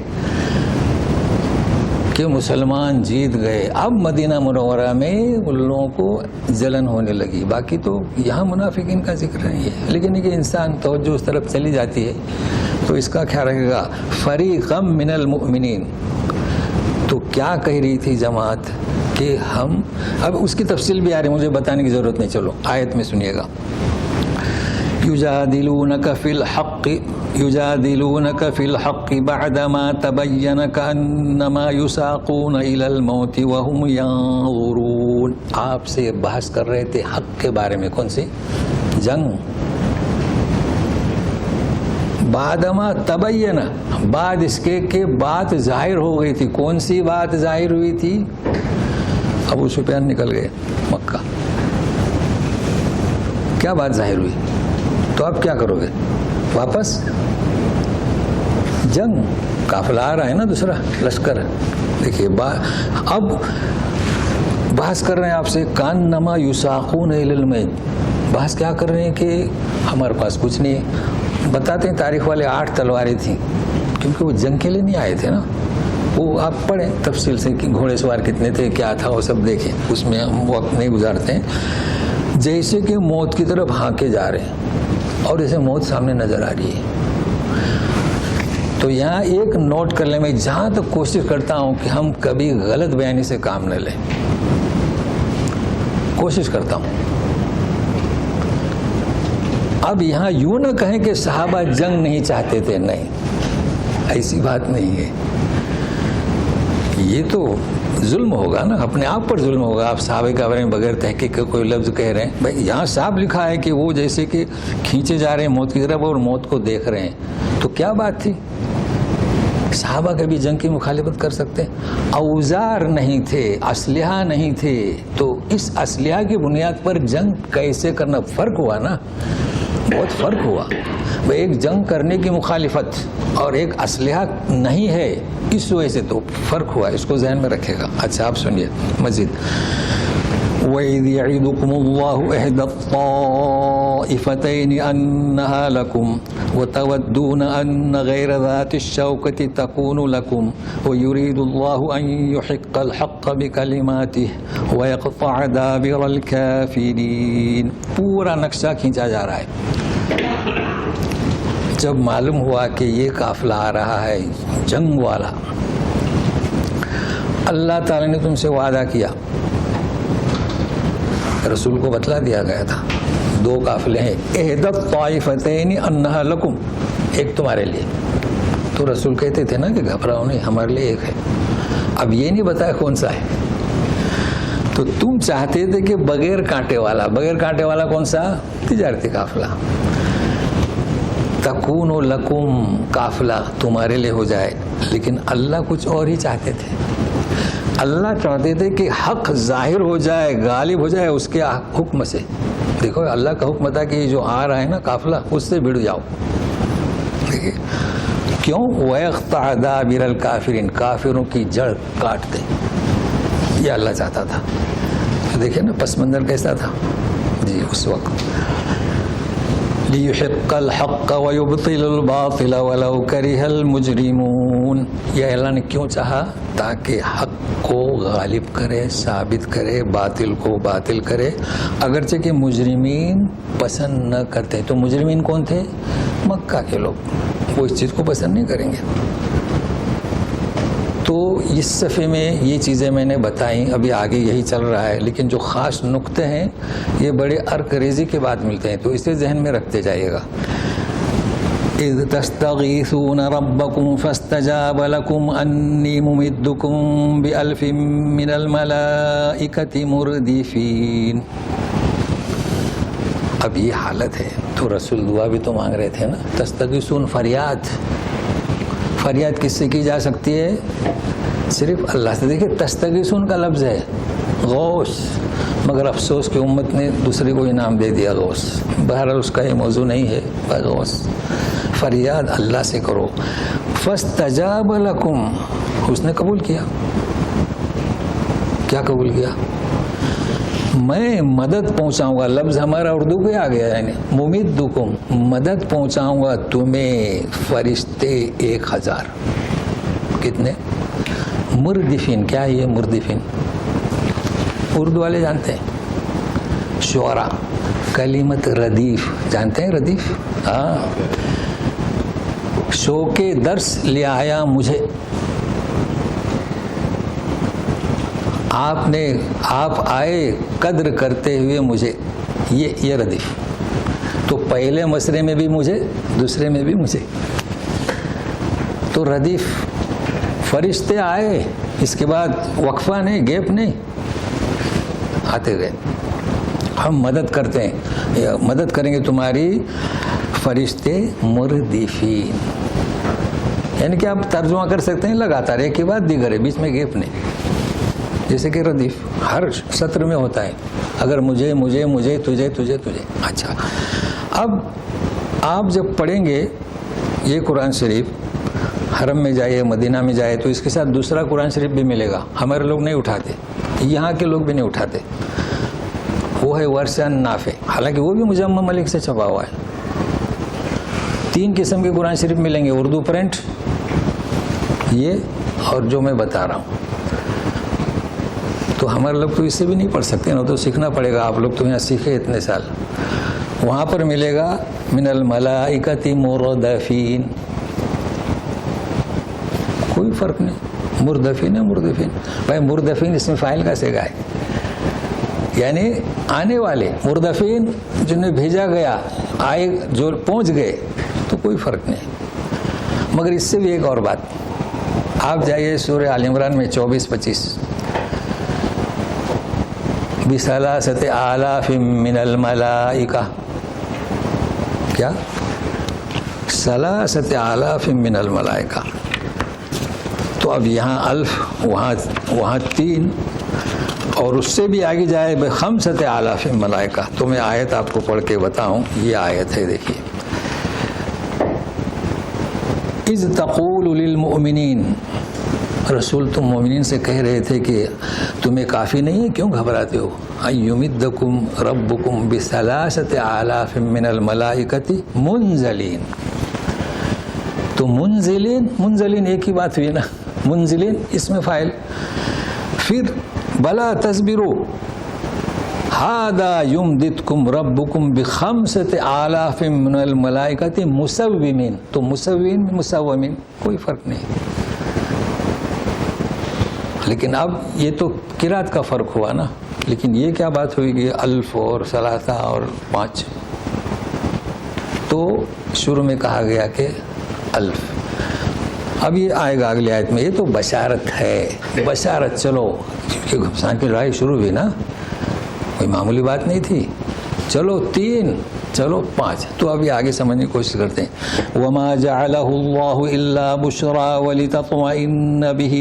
کہ مسلمان جیت گئے. اب مدینہ منورہ میں ان لوگوں کو جلن ہونے لگی. باقی تو یہاں منافقین کا ذکر نہیں ہے، لیکن یہ انسان توجہ اس طرف چلی جاتی ہے تو اس کا خیال رکھے گا. فریقم من المؤمنین، تو کیا کہہ رہی تھی جماعت کہ ہم، اب اس کی تفصیل بھی آ رہی ہے، مجھے بتانے کی ضرورت نہیں، چلو آیت میں سنیے گا. یجادلونک فی الحق یجادلونک فی الحق بعدما تبین کانما یساقون الی الموت وهم ینظرون. آپ سے بحث کر رہے تھے حق کے بارے میں. کون سی جنگ؟ بعدما تبین، بعد اس کے کہ بات ظاہر ہو گئی تھی. کون سی بات ظاہر ہوئی تھی؟ ابو سفیان نکل گئے مکہ. کیا بات ظاہر ہوئی؟ تو اب کیا کرو گے؟ واپس جنگ، قافلہ آ رہا ہے نا، دوسرا لشکر. دیکھیے اب بحث کر رہے ہیں آپ سے، کان نما یساقون الی المیت. بحث کیا کر رہے ہیں کہ ہمارے پاس کچھ نہیں ہے. بتاتے ہیں تاریخ والے 8 تلواریں تھیں، کیونکہ وہ جنگ کے لیے نہیں آئے تھے نا. وہ آپ پڑھیں تفصیل سے کہ گھوڑے سوار کتنے تھے، کیا تھا، وہ سب دیکھیں، اس میں ہم وقت نہیں گزارتے ہیں. جیسے کہ موت کی طرف ہانکے جا رہے ہیں اور جیسے موت سامنے نظر آ رہی ہے. تو یہاں ایک نوٹ کر لیں، میں جہاں تک کوشش کرتا ہوں کہ ہم کبھی غلط بیانی سے کام نہ لیں، کوشش کرتا ہوں. اب یہاں یوں نہ کہیں کہ صحابہ جنگ نہیں چاہتے تھے، نہیں، ایسی بات نہیں ہے. یہ تو ظلم ہوگا نا، اپنے آپ پر ظلم ہوگا. آپ صحابہ کے بارے میں بغیر تحقیق کے کوئی لفظ کہہ رہے ہیں. بھائی یہاں صاحب لکھا ہے کہ وہ جیسے کہ کھینچے جا رہے ہیں موت کی طرف اور موت کو دیکھ رہے ہیں. تو کیا بات تھی؟ صحابہ کبھی جنگ کی مخالفت کر سکتے؟ اوزار نہیں تھے، اسلحہ نہیں تھے، تو اس اسلحہ کی بنیاد پر جنگ کیسے کرنا؟ فرق ہوا نا، بہت فرق ہوا. ایک جنگ کرنے کی مخالفت اور ایک اسلحہ نہیں ہے، اس وجہ سے تو فرق ہوا. اس کو ذہن میں رکھے گا. اچھا آپ سنیے مزید. وَإِذْ يَعِدُكُمُ اللَّهُ إِحْدَى الطَّائِفَتَيْنِ أَنَّهَا لَكُمْ وَتَوَدُّونَ أَنَّ غَيْرَ ذَاتِ الشَّوْكَةِ تَكُونُ لَكُمْ وَيُرِيدُ اللَّهُ أَن يُحِقَّ الْحَقَّ بِكَلِمَاتِهِ وَيَقْطَعَ دَابِرَ الْكَافِرِينَ. پورا نقشہ کھینچا جا رہا ہے. جب معلوم ہوا کہ یہ قافلہ آ رہا ہے جنگ والا، اللہ تعالی نے تم سے وعدہ کیا، رسول کو بتلا دیا گیا تھا 2 قافلے ہیں. احدى الطائفتین انہا لکم، ایک تمہارے لیے. تو رسول کہتے تھے نا کہ گھبراؤ نہیں، ہمارے لیے ایک ہے. اب یہ نہیں بتایا کون سا ہے. تو تم چاہتے تھے کہ بغیر کانٹے والا. بغیر کانٹے والا کون سا؟ تجارتی قافلہ. تکون لکم، قافلہ تمہارے لیے ہو جائے. لیکن اللہ کچھ اور ہی چاہتے تھے. اللہ چاہتے تھے کہ حق ظاہر ہو جائے، غالب ہو جائے اس کے حکم سے. دیکھو اللہ کا حکم تھا کہ جو آ رہا ہے نا قافلہ، اس سے بھڑ جاؤ. دیکھیے کیوں؟ وَيَقْطَعَ دَابِرَ الْكَافِرِينَ، کافروں کی جڑ کاٹ دے. یہ اللہ چاہتا تھا. دیکھیں نا پس منظر کیسا تھا جی اس وقت. لِيُحِقَّ الْحَقَّ وَيُبْطِلَ الْبَاطِلَ وَلَوْ كَرِهَ الْمُجْرِمُونَ. یہ اللہ نے کیوں چاہا؟ تاکہ حق کو غالب کرے، ثابت کرے، باطل کو باطل کرے، اگرچہ کہ مجرمین پسند نہ کرتے. تو مجرمین کون تھے؟ مکہ کے لوگ. وہ اس چیز کو پسند نہیں کریں گے. تو اس صفحے میں یہ چیزیں میں نے بتائیں. ابھی آگے یہی چل رہا ہے، لیکن جو خاص نقطے ہیں یہ بڑے ارکریزی کے بعد ملتے ہیں، تو اسے ذہن میں رکھتے جائیے گا. اذ تستغیثون ربکم فاستجاب لکم انی ممدکم بألف من الملائکۃ مردفین. اب یہ حالت ہے تو رسول دعا بھی تو مانگ رہے تھے نا. تستغیثون، فریاد. فریاد کس سے کی جا سکتی ہے؟ صرف اللہ سے. دیکھیں تستغیثون کا لفظ ہے غوث، مگر افسوس کہ امت نے دوسرے کو انعام دے دیا غوث. بہرحال اس کا یہ موضوع نہیں ہے. غوث فریاد اللہ سے کرو. فاستجاب لکم، اس نے قبول کیا. کیا قبول کیا؟ میں مدد پہنچاؤں گا. لفظ ہمارا اردو کے آ گیا، یعنی ممدکم، مدد پہنچاؤں گا تمہیں فرشتے 1000. کتنے؟ مردفین. کیا ہے یہ مردفین؟ اردو والے جانتے ہیں. شعرا. کلمت ردیف جانتے ہیں؟ ردیف ہاں. شوق درس لے آیا مجھے. آپ آئے قدر کرتے ہوئے مجھے. یہ ردیف. تو پہلے مصرے میں بھی مجھے، دوسرے میں بھی مجھے. تو ردیف فرشتے آئے، اس کے بعد وقفہ نہیں، گیپ نہیں، آتے گئے. ہم مدد کرتے ہیں، مدد کریں گے تمہاری فرشتے مردفین. یعنی کہ آپ ترجمہ کر سکتے ہیں لگاتار ایک کے بعد دیگر ہے، بیچ میں گیپ نہیں. جیسے کہ ردیف ہر سطر میں ہوتا ہے. اگر مجھے مجھے مجھے تجھے تجھے تجھے. اچھا، اب آپ جب پڑھیں گے یہ قرآن شریف، حرم میں جائے، مدینہ میں جائے، تو اس کے ساتھ دوسرا قرآن شریف بھی ملے گا. ہمارے لوگ نہیں اٹھاتے، یہاں کے لوگ بھی نہیں اٹھاتے. وہ ہے ورث نافع، حالانکہ وہ بھی مجمع ملک سے چھپا ہوا ہے. 3 قسم کے قرآن شریف ملیں گے، اردو پرنٹ، یہ اور جو میں بتا رہا ہوں. تو ہمارے لوگ تو اس سے بھی نہیں پڑھ سکتے نا، تو سیکھنا پڑے گا. آپ لوگ تو یہاں سیکھے اتنے سال. وہاں پر ملے گا من الملائکۃ مردفین، کوئی فرق نہیں. مردفین ہے مردفین. بھائی مردفین اس میں فاعل کا صیغہ ہے، یعنی آنے والے. مردفین جنہیں بھیجا گیا، آئے جو پہنچ گئے، تو کوئی فرق نہیں. مگر اس سے بھی ایک اور بات، آپ جائیے سورہ آل عمران میں 24-25. بثلاثۃ آلاف من الملائکہ. کیا؟ ثلاثۃ آلاف من الملائکہ. تو اب یہاں الف، وہاں 3، اور اس سے بھی آگے جائے بخمسۃ آلاف ملائکہ. تو میں آیت آپ کو پڑھ کے بتاؤں. یہ آیت ہے، دیکھیے. اذ تقول للمؤمنین، رسول تم مومنین سے کہہ رہے تھے کہ تمہیں کافی نہیں ہے، کیوں گھبراتے ہو؟ ایمدکم ربکم بثلاثۃ آلاف من الملائکۃ منزلین. تو منزلین ایک ہی بات ہوئی نا. منزلین اس میں فاعل. پھر بلا تصبروا ہذا یمددکم ربکم بخمسۃ آلاف من الملائکۃ مسومین. تو مسومین کوئی فرق نہیں. لیکن اب یہ تو قرات کا فرق ہوا نا. لیکن یہ کیا بات ہوئی کہ الف اور ثلاثہ اور 5. تو شروع میں کہا گیا کہ الف. اب یہ آئے گا اگلی آیت میں. یہ تو بشارت ہے، بشارت. چلو کیونکہ گھمسان کی لڑائی شروع ہوئی نا، کوئی معمولی بات نہیں تھی. چلو 3، چلو 5. تو ابھی آگے سمجھنے کی کوشش کرتے ہیں. وما جعلہ اللہ الا بشرا ولتطمئن به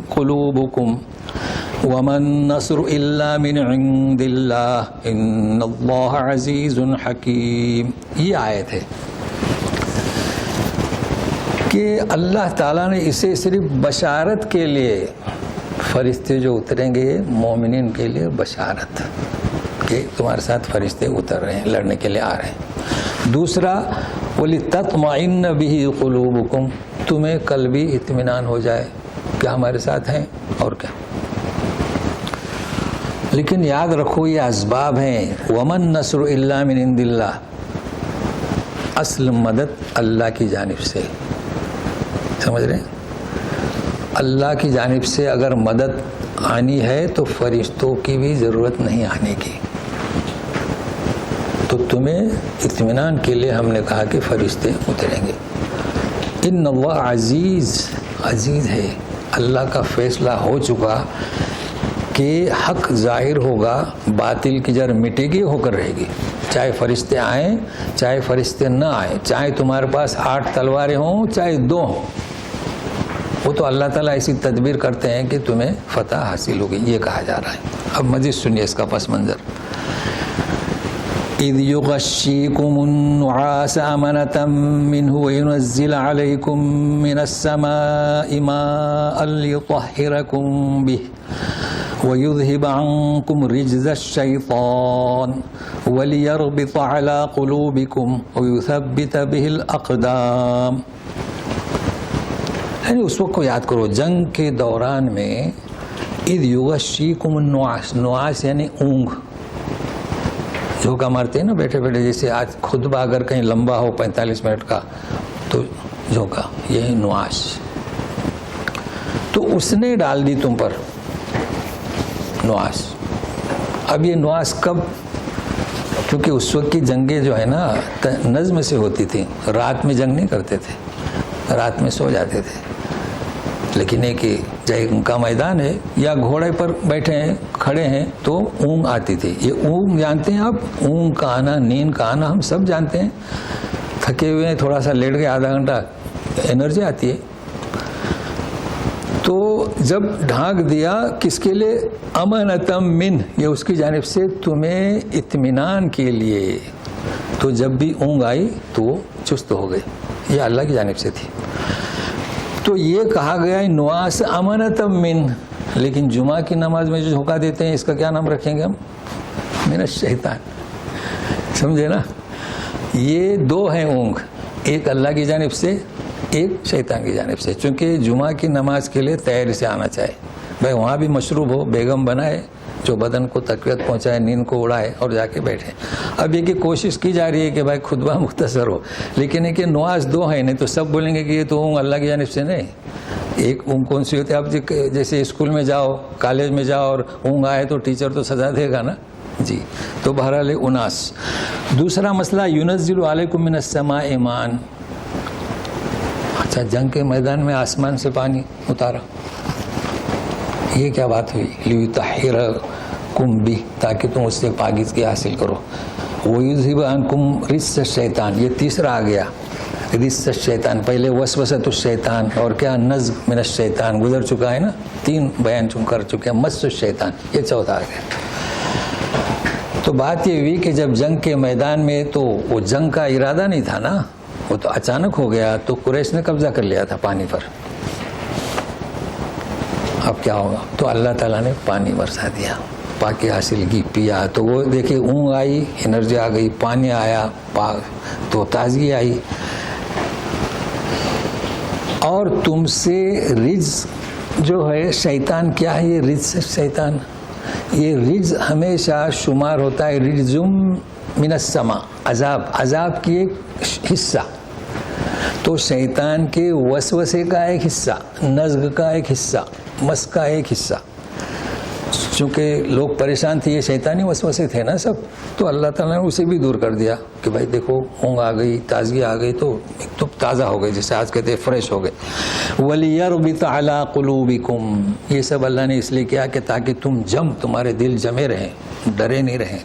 قلوبکم وما النصر الا من عند اللہ ان اللہ عزیز حکیم. یہ آیت ہے کہ اللہ تعالیٰ نے اسے صرف بشارت کے لیے، فرشتے جو اتریں گے مومنین کے لیے بشارت کہ تمہارے ساتھ فرشتے اتر رہے ہیں، لڑنے کے لیے آ رہے ہیں. دوسرا وَلِتَطْمَئِنَّ بِهِ قُلُوبُكُمْ، تمہیں قلبی اطمینان ہو جائے کہ ہمارے ساتھ ہیں. اور کیا؟ لیکن یاد رکھو یہ اسباب ہیں. وَمَن نَّصْرُ إِلَّا مِنْ عِنْدِ اللَّهِ، اصل مدد اللہ کی جانب سے. سمجھ رہے ہیں؟ اللہ کی جانب سے اگر مدد آنی ہے تو فرشتوں کی بھی ضرورت نہیں آنے کی. تو تمہیں اطمینان کے لیے ہم نے کہا کہ فرشتے اتریں گے. ان اللہ عزیز ہے. اللہ کا فیصلہ ہو چکا کہ حق ظاہر ہوگا، باطل کی جڑ مٹے گی، ہو کر رہے گی. چاہے فرشتے آئیں، چاہے فرشتے نہ آئیں، چاہے تمہارے پاس 8 تلواریں ہوں، چاہے 2 ہوں، وہ تو اللہ تعالیٰ ایسی تدبیر کرتے ہیں کہ تمہیں فتح حاصل ہوگی. یہ کہا جا رہا ہے. اب مزید سنیے اس کا پس منظر. اذ یغشیکم النعاس امنة منه وینزل علیکم من السماء ماء لیطہرکم به وَيُذْهِبَ عَنْكُمْ رِجْزَ الشَّيْطَانِ وَلِيَرْبِطَ عَلَىٰ قُلُوبِكُمْ وَيُثَبِّتَ بِهِ الْأَقْدَامِ. یعنی اس وقت کو یاد کرو جنگ کے دوران میں اذ یغشیکم النعاس، نعاس یعنی اونگ، جھونکا مارتے ہیں نا بیٹھے بیٹھے، جیسے آج خطبہ اگر کہیں لمبا ہو 45 منٹ کا تو جھونکا، یہی نعاس. تو اس نے ڈال دی تم پر نعاس. اب یہ نعاس کب؟ کیونکہ اس وقت کی جنگیں جو ہے نا نظم سے ہوتی تھی، رات میں جنگ نہیں کرتے تھے، رات میں سو جاتے تھے. لیکن ایک جنگ کا میدان ہے یا گھوڑے پر بیٹھے ہیں کھڑے ہیں تو اونگ آتی تھی. یہ اونگ جانتے ہیں آپ، اونگ کا آنا، نیند کا آنا ہم سب جانتے ہیں. تھکے ہوئے ہیں، تھوڑا سا لیٹ گئے آدھا گھنٹہ، انرجی آتی ہے. تو جب ڈھانک دیا کس کے لیے؟ امانتم من، یہ اس کی جانب سے تمہیں اطمینان کے لیے. تو جب بھی اونگ آئی تو وہ چست ہو گئے، یہ اللہ کی جانب سے تھی. تو یہ کہا گیا ہے نعاس امانتم من. لیکن جمعہ کی نماز میں جو جھونکا دیتے ہیں اس کا کیا نام رکھیں گے ہم؟ من الشیطان. سمجھے نا؟ یہ دو ہیں اونگ، ایک اللہ کی جانب سے، ایک شیطان کی جانب سے. چونکہ جمعہ کی نماز کے لیے تیاری سے آنا چاہے، بھائی وہاں بھی مشروب ہو، بیگم بنائے جو بدن کو تقویت پہنچائے، نیند کو اڑائے اور جا کے بیٹھے. اب یہ کہ کوشش کی جا رہی ہے کہ بھائی خطبہ مختصر ہو، لیکن یہ کہ نواز دو ہیں، نہیں تو سب بولیں گے کہ یہ تو اونگ اللہ کی جانب سے نہیں. ایک اونگ کون سی ہوتی ہے؟ اب جیسے اسکول میں جاؤ، کالج میں جاؤ اور اونگ آئے تو ٹیچر تو سزا دے گا نا جی. تو بہرحال اناس. دوسرا مسئلہ ینزل علیکم من السماء ماء. اچھا، جنگ کے میدان میں آسمان سے پانی اتارا، یہ کیا بات ہوئی؟ لیطہرکم بہ، تاکہ تم اس سے پاکیزگی حاصل کرو. ویذھب عنکم رجس الشیطان، یہ تیسرا آ گیا رجس الشیطان. پہلے وسوسۃ الشیطان اور کیا نزغ من الشیطان گزر چکا ہے نا، 3 بیان کر چکے ہیں. مس الشیطان یہ چوتھا آ گیا. تو بات یہ ہوئی کہ جب جنگ کے میدان میں، تو وہ جنگ کا ارادہ نہیں تھا نا، وہ تو اچانک ہو گیا. تو قریش نے قبضہ کر لیا تھا پانی پر. اب کیا ہوگا؟ تو اللہ تعالیٰ نے پانی برسا دیا، پاکی حاصل کی، پیا. تو وہ دیکھیں اونگ آئی، انرجی آ گئی، پانی آیا پاک تو تازگی آئی. اور تم سے رجز جو ہے شیطان کیا ہے؟ یہ رجز شیطان، یہ رجز ہمیشہ شمار ہوتا ہے رجزم من السماء، عذاب، عذاب کی ایک حصہ. تو شیطان کے وسوسے کا ایک حصہ، نزغ کا ایک حصہ، مس کا ایک حصہ. چونکہ لوگ پریشان تھے، یہ شیطانی وسوسے تھے نا سب، تو اللہ تعالیٰ نے اسے بھی دور کر دیا کہ بھائی دیکھو اونگ آ گئی، تازگی آ گئی، تو ایک تو تازہ ہو گئے، جیسے آج کہتے ہیں فریش ہو گئے. وَلِيَرْبِطَ عَلَىٰ قُلُوبِكُمْ، یہ سب اللہ نے اس لیے کیا کہ تاکہ تمہارے دل جمے رہیں، ڈرے نہیں رہیں.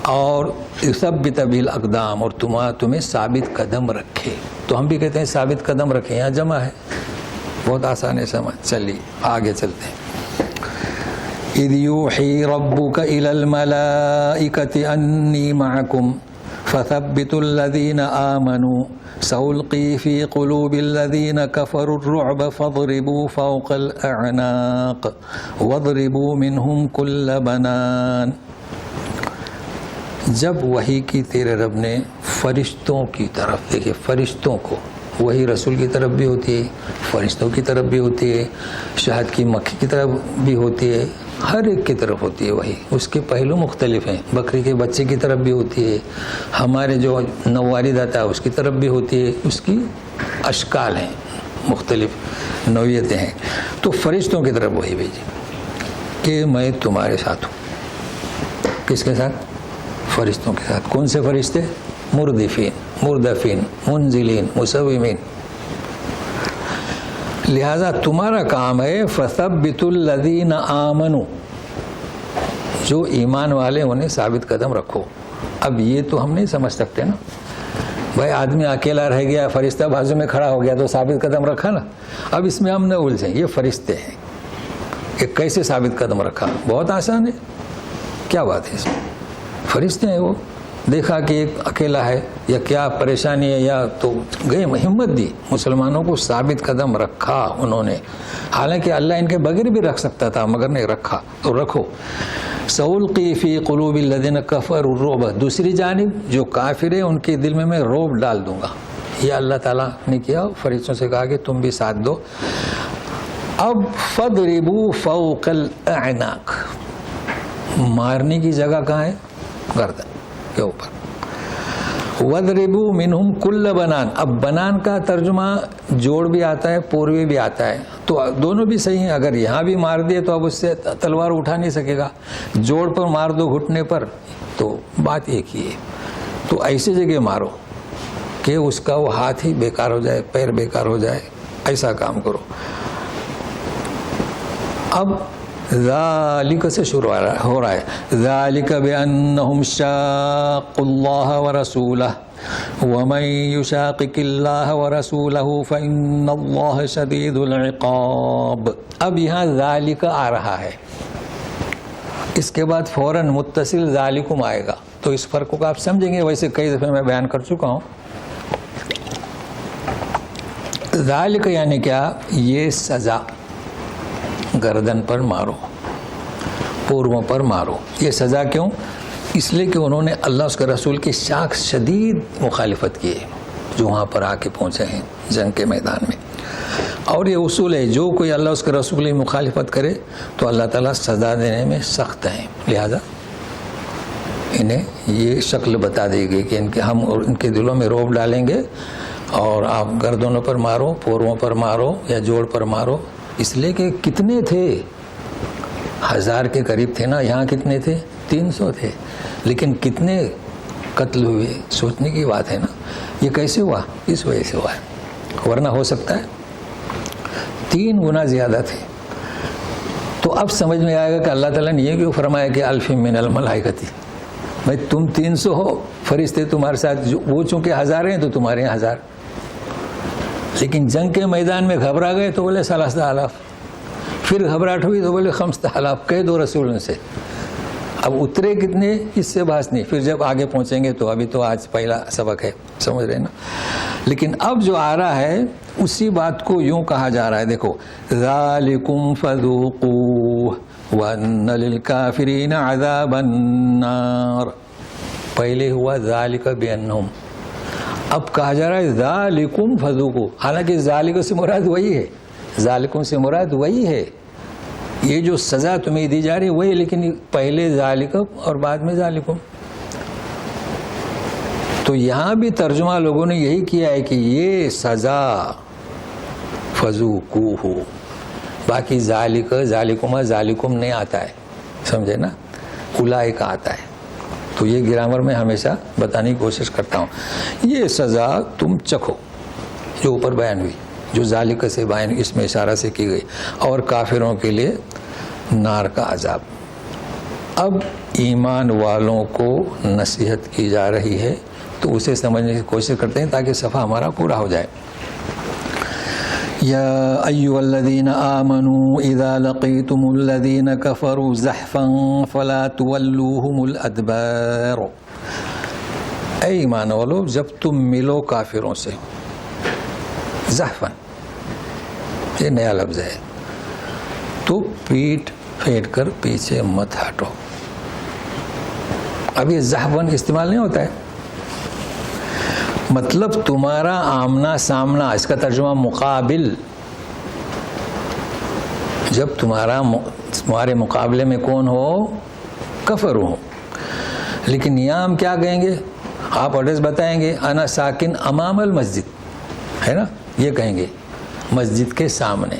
اور يُثَبِّتَ بِالْأَقْدَامِ، اور تمہیں ثابت قدم رکھے. تو ہم بھی کہتے ہیں ثابت قدم رکھیں، یہاں جمع ہے، بہت آسان ہے سمجھ. چلیے آگے چلتے ہیں. اِذْ يُوحِي رَبُّكَ إِلَى الْمَلَائِكَةِ أَنِّي مَعَكُمْ فَثَبِّتُوا الَّذِينَ آمَنُوا سَأُلْقِي فِي قُلُوبِ الَّذِينَ كَفَرُوا الرُّعْبَ فَاضْرِبُوا فَوْقَ الْأَعْنَاقِ وَاضْرِبُوا مِنْهُمْ كُلَّ بَنَانٍ. جب وحی کی تیرے رب نے فرشتوں کی طرف، دیکھیں فرشتوں کو، وہی رسول کی طرف بھی ہوتی ہے، فرشتوں کی طرف بھی ہوتی ہے، شہد کی مکھی کی طرف بھی ہوتی ہے، ہر ایک کی طرف ہوتی ہے وہی. اس کے پہلو مختلف ہیں، بکری کے بچے کی طرف بھی ہوتی ہے، ہمارے جو نوالد آتا ہے اس کی طرف بھی ہوتی ہے، اس کی اشکال ہیں، مختلف نوعیتیں ہیں. تو فرشتوں کی طرف وہی بھیجی کہ میں تمہارے ساتھ ہوں. کس کے ساتھ؟ فرشتوں کے ساتھ. کون سے فرشتے؟ مردفین، منزلین، مسومین. لہذا تمہارا کام ہے فَثَبِّتُوا الَّذِينَ آمَنُوا، جو ایمان والے انہیں ثابت قدم رکھو. اب یہ تو ہم نہیں سمجھ سکتے نا، بھائی آدمی اکیلا رہ گیا، فرشتہ بازو میں کھڑا ہو گیا تو ثابت قدم رکھا نا. اب اس میں ہم نہ الجھیں، یہ فرشتے ہیں، کہ کیسے ثابت قدم رکھا؟ بہت آسان ہے. کیا بات ہے اس میں؟ فرشتے ہیں، وہ دیکھا کہ ایک اکیلا ہے یا کیا پریشانی ہے، یا تو گئے ہمت دی، مسلمانوں کو ثابت قدم رکھا انہوں نے. حالانکہ اللہ ان کے بغیر بھی رکھ سکتا تھا مگر نہیں رکھا. تو رکھو. سألقی فی قلوب الذین کفروا الرعب، دوسری جانب جو کافر ہیں ان کے دل میں رعب ڈال دوں گا. یہ اللہ تعالیٰ نے کیا، فرشتوں سے کہا کہ تم بھی ساتھ دو. اب فَضْرِبُوا فَوْقَ الْأَعْنَاقِ، مارنے کی جگہ کہاں ہے؟ گردن کے اوپر. وَضْرِبُوا مِنْهُمْ كُلَّ بَنَانٍ، اب بنان کا ترجمہ جوڑ بھی آتا ہے، پوروے بھی آتا ہے، تو دونوں بھی صحیح ہیں. اگر یہاں بھی مار دیے تو اب اس سے تلوار اٹھا نہیں سکے گا. جوڑ پر مار دو گھٹنے پر تو بات ایک ہی ہے. تو ایسی جگہ مارو کہ اس کا وہ ہاتھ ہی بیکار ہو جائے، پیر بیکار ہو جائے، ایسا کام کرو. اب ذالک سے شروع ہو رہا ہے، ذالک بأنہم شاقوا اللہ ورسولہ ومن یشاقق اللہ ورسولہ فإن اللہ شدید العقاب. اب یہاں ذالک آ رہا ہے، اس کے بعد فوراً متصل ذالکم آئے گا، تو اس فرق کو آپ سمجھیں گے. ویسے کئی دفعہ میں بیان کر چکا ہوں. ذالک یعنی کیا؟ یہ سزا. گردن پر مارو، پوروں پر مارو. یہ سزا کیوں؟ اس لیے کہ انہوں نے اللہ اس کے رسول کی سخت شدید مخالفت کی ہے جو وہاں پر آ کے پہنچے ہیں جنگ کے میدان میں. اور یہ اصول ہے، جو کوئی اللہ اس کے رسول کی مخالفت کرے تو اللہ تعالیٰ سزا دینے میں سخت ہیں. لہذا انہیں یہ شکل بتا دی گئی کہ ہم ان کے دلوں میں رعب ڈالیں گے اور آپ گردنوں پر مارو، پوروں پر مارو یا جوڑ پر مارو. اس لیے کہ کتنے تھے؟ 1000 کے قریب تھے نا. یہاں کتنے تھے؟ 300 تھے. لیکن کتنے قتل ہوئے؟ سوچنے کی بات ہے نا. یہ کیسے ہوا؟ اس وجہ سے ہوا ہے، ورنہ ہو سکتا ہے 3 گنا زیادہ تھے. تو اب سمجھ میں آئے گا کہ اللہ تعالیٰ نے یہ کیوں فرمایا کہ الف من الملائکتی. بھائی تم 300 ہو، فرشتے تمہارے ساتھ، وہ چونکہ 1000 ہیں تو تمہارے یہاں 1000. لیکن جنگ کے میدان میں گھبرا گئے تو بولے 30,000. پھر گھبراہٹ ہوئی تو بولے 5,000. کہہ دو رسولوں سے. اب اترے کتنے اس سے بحث نہیں. پھر جب آگے پہنچیں گے تو ابھی تو آج پہلا سبق ہے، سمجھ رہے نا. لیکن اب جو آ رہا ہے اسی بات کو یوں کہا جا رہا ہے. دیکھو، ذالکم فذوقوہ وان للکافرین عذاب النار. پہلے ہوا ذالک بانہم، اب کہا جا رہا ہے ذالکم فذوقوا. حالانکہ ذالک سے مراد وہی ہے، ذالکم سے مراد وہی ہے. یہ جو سزا تمہیں دی جا رہی ہے وہی، لیکن پہلے ذالکم اور بعد میں ذالکم. تو یہاں بھی ترجمہ لوگوں نے یہی کیا ہے کہ یہ سزا فذوقوہ. باقی ذالک، ذالکم، ذالکم نہیں آتا ہے، سمجھے نا. اولئک آتا ہے. تو یہ گرامر میں ہمیشہ بتانے کی کوشش کرتا ہوں. یہ سزا تم چکھو جو اوپر بیان ہوئی، جو ذالک سے بیان اس میں اشارہ سے کی گئی، اور کافروں کے لیے نار کا عذاب. اب ایمان والوں کو نصیحت کی جا رہی ہے تو اسے سمجھنے کی کوشش کرتے ہیں تاکہ صفحہ ہمارا پورا ہو جائے. یا ایھا الذین آمنوا اذا لقیتم الذین کفروا زحفا فلا تولوہم الادبار. اے ایمان والو، جب تم ملو کافروں سے، زحفا یہ نیا لفظ ہے، تو پیٹ پھیر کر پیچھے مت ہٹو. اب یہ زحفاً استعمال نہیں ہوتا ہے، مطلب تمہارا آمنا سامنا، اس کا ترجمہ مقابل. جب تمہارے مقابلے میں کون ہو؟ کفر ہو. لیکن یہاں ہم کیا کہیں گے؟ آپ ایڈریس بتائیں گے، انا ساکن امام المسجد، ہے نا، یہ کہیں گے مسجد کے سامنے.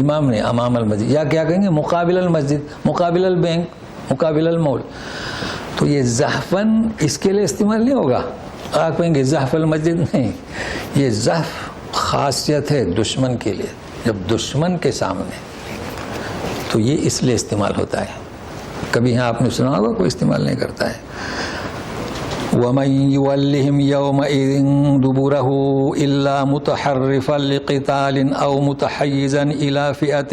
امام نے امام المسجد، یا کیا کہیں گے؟ مقابل المسجد، مقابل البینک، مقابل المول. تو یہ زحفاً اس کے لیے استعمال نہیں ہوگا. آپ کہیں گے زحف المسجد، نہیں، یہ زحف خاصیت ہے دشمن کے لیے. جب دشمن کے سامنے، تو یہ اس لیے استعمال ہوتا ہے. کبھی یہاں آپ نے سنا ہوگا کوئی استعمال نہیں کرتا ہے. وَمَن يُوَلِّهِمْ يَوْمَئِذٍ دُبُرَهُ إِلَّا مُتَحَرِّفًا لِقِتَالٍ أَوْ مُتَحَيِّزًا إِلَى فِئَةٍ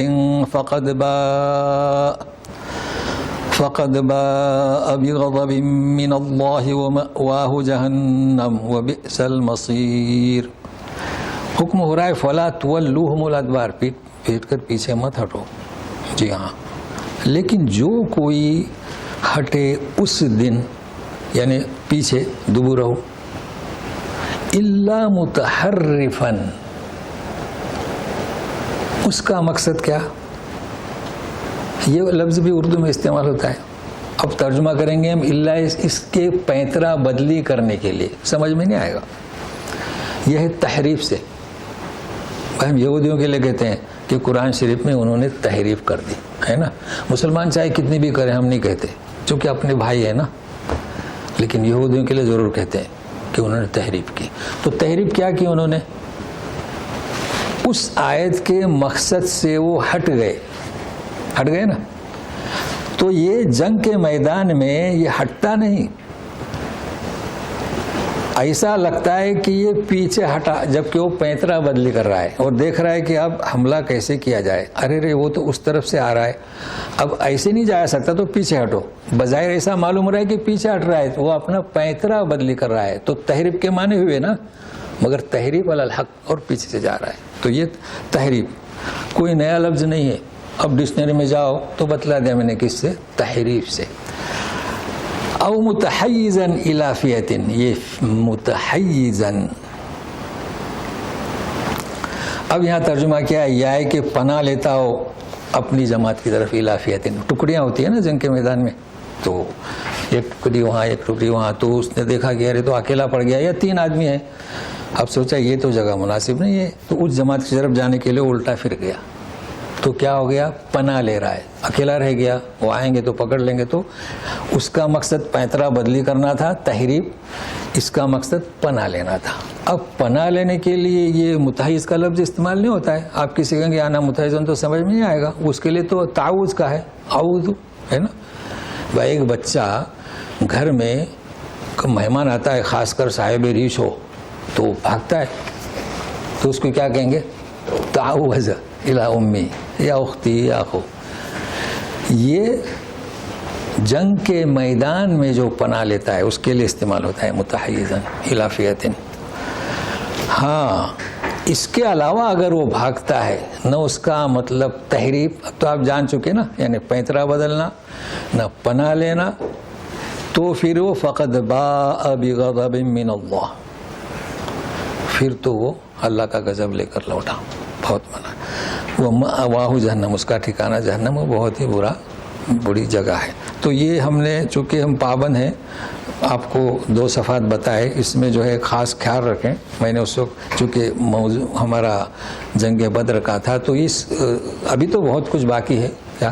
فقد باء بغضب من اللہ ومأواہ جہنم وبئس المصیر. حکم ہو رہا ہے فلا تولوہم الادبار، پیٹ کر پیچھے مت ہٹو. جی ہاں، لیکن جو کوئی ہٹے اس دن، یعنی پیچھے دبر ہو، الا متحرفا، اس کا مقصد کیا؟ یہ لفظ بھی اردو میں استعمال ہوتا ہے. اب ترجمہ کریں گے ہم اللہ اس کے پینترا بدلی کرنے کے لیے، سمجھ میں نہیں آئے گا. یہ ہے تحریف سے. ہم یہودیوں کے لیے کہتے ہیں کہ قرآن شریف میں انہوں نے تحریف کر دی ہے نا. مسلمان چاہے کتنی بھی کریں ہم نہیں کہتے چونکہ اپنے بھائی ہیں نا، لیکن یہودیوں کے لیے ضرور کہتے ہیں کہ انہوں نے تحریف کی. تو تحریف کیا کی انہوں نے؟ اس آیت کے مقصد سے وہ ہٹ گئے نا. تو یہ جنگ کے میدان میں یہ ہٹتا نہیں، ایسا لگتا ہے کہ یہ پیچھے ہٹا، جبکہ وہ پینترا بدلی کر رہا ہے اور دیکھ رہا ہے کہ اب حملہ کیسے کیا جائے. ارے وہ تو اس طرف سے آ رہا ہے، اب ایسے نہیں جا سکتا تو پیچھے ہٹو. بظاہر ایسا معلوم ہو رہا ہے کہ پیچھے ہٹ رہا ہے، وہ اپنا پینترا بدلی کر رہا ہے. تو تحریف کے معنی ہوئے نا، مگر تحریف علی الحق اور پیچھے سے جا رہا ہے. تو یہ تحریف کوئی نیا لفظ نہیں ہے. اب ڈکشنری میں جاؤ تو بتلا دیا میں نے کس سے؟ تحریف سے. او متحیزا الی فئۃ، یہ متحیزا. اب یہاں ترجمہ کیا ہے؟ یہ ہے کہ پناہ لیتا ہو اپنی جماعت کی طرف. الی فئۃ، ٹکڑیاں ہوتی ہیں نا جنگ کے میدان میں، تو ایک ٹکڑی وہاں ایک ٹکڑی وہاں. تو اس نے دیکھا کہ ارے تو اکیلا پڑ گیا یا 3 آدمی ہیں. اب سوچا یہ تو جگہ مناسب نہیں ہے، تو اس جماعت کی طرف جانے کے لیے الٹا پھر گیا. تو کیا ہو گیا؟ پناہ لے رہا ہے، اکیلا رہ گیا. وہ آئیں گے تو پکڑ لیں گے. تو اس کا مقصد پینترا بدلی کرنا تھا، تحریف. اس کا مقصد پناہ لینا تھا. اب پناہ لینے کے لیے یہ متحیز کا لفظ استعمال نہیں ہوتا ہے. آپ کسی کہیں گے آنا متحیزن تو سمجھ میں نہیں آئے گا. اس کے لیے تو تعوذ کا ہے، اعوذ ہے نا. بھائی ایک بچہ گھر میں مہمان آتا ہے، خاص کر صاحب ریش ہو تو بھاگتا ہے، تو اس کو کیا کہیں گے؟ تعوذ الی امی یا اختی یا اخو. یہ جنگ کے میدان میں جو پناہ لیتا ہے اس کے لیے استعمال ہوتا ہے متحیزن الی فئۃ. ہاں اس کے علاوہ اگر وہ بھاگتا ہے نہ اس کا مطلب تحریف. تو آپ جان چکے نا، یعنی پینترا بدلنا نہ پناہ لینا. تو پھر وہ فقد باء بغضب من اللہ، پھر تو وہ اللہ کا غضب لے کر لوٹا. بہت منع. وہ مأواہ جہنم، اس کا ٹھکانہ جہنم، وہ بہت ہی بری جگہ ہے. تو یہ ہم نے چونکہ ہم پابند ہیں، آپ کو 2 صفحات بتائے. اس میں جو ہے خاص خیال رکھیں. میں نے اس وقت چونکہ موضوع ہمارا جنگ بدر کا تھا، تو ابھی تو بہت کچھ باقی ہے. کیا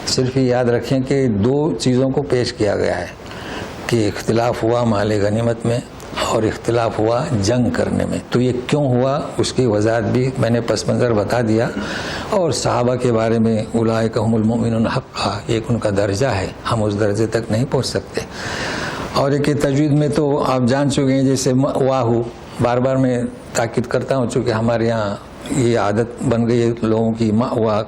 صرف یہ یاد رکھیں کہ 2 چیزوں کو پیش کیا گیا ہے کہ اختلاف ہوا مال غنیمت میں اور اختلاف ہوا جنگ کرنے میں. تو یہ کیوں ہوا اس کی وضاحت بھی میں نے پس منظر بتا دیا. اور صحابہ کے بارے میں اولئک هم المؤمنون حقا، ایک ان کا درجہ ہے، ہم اس درجے تک نہیں پہنچ سکتے. اور ایک تجوید میں تو آپ جان چکے ہیں، جیسے واہو بار بار میں تاکید کرتا ہوں چونکہ ہمارے یہاں یہ عادت بن گئی ہے لوگوں کی.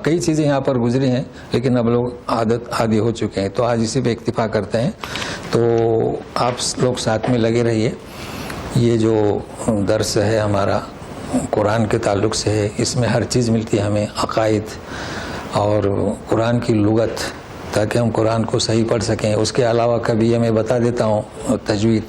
کئی چیزیں یہاں پر گزری ہیں لیکن اب لوگ عادی ہو چکے ہیں. تو آج اسی پہ اکتفا کرتے ہیں. تو آپ لوگ ساتھ میں لگے رہیے. یہ جو درس ہے ہمارا قرآن کے تعلق سے ہے، اس میں ہر چیز ملتی ہے ہمیں، عقائد اور قرآن کی لغت، تاکہ ہم قرآن کو صحیح پڑھ سکیں. اس کے علاوہ کبھی میں بتا دیتا ہوں تجوید.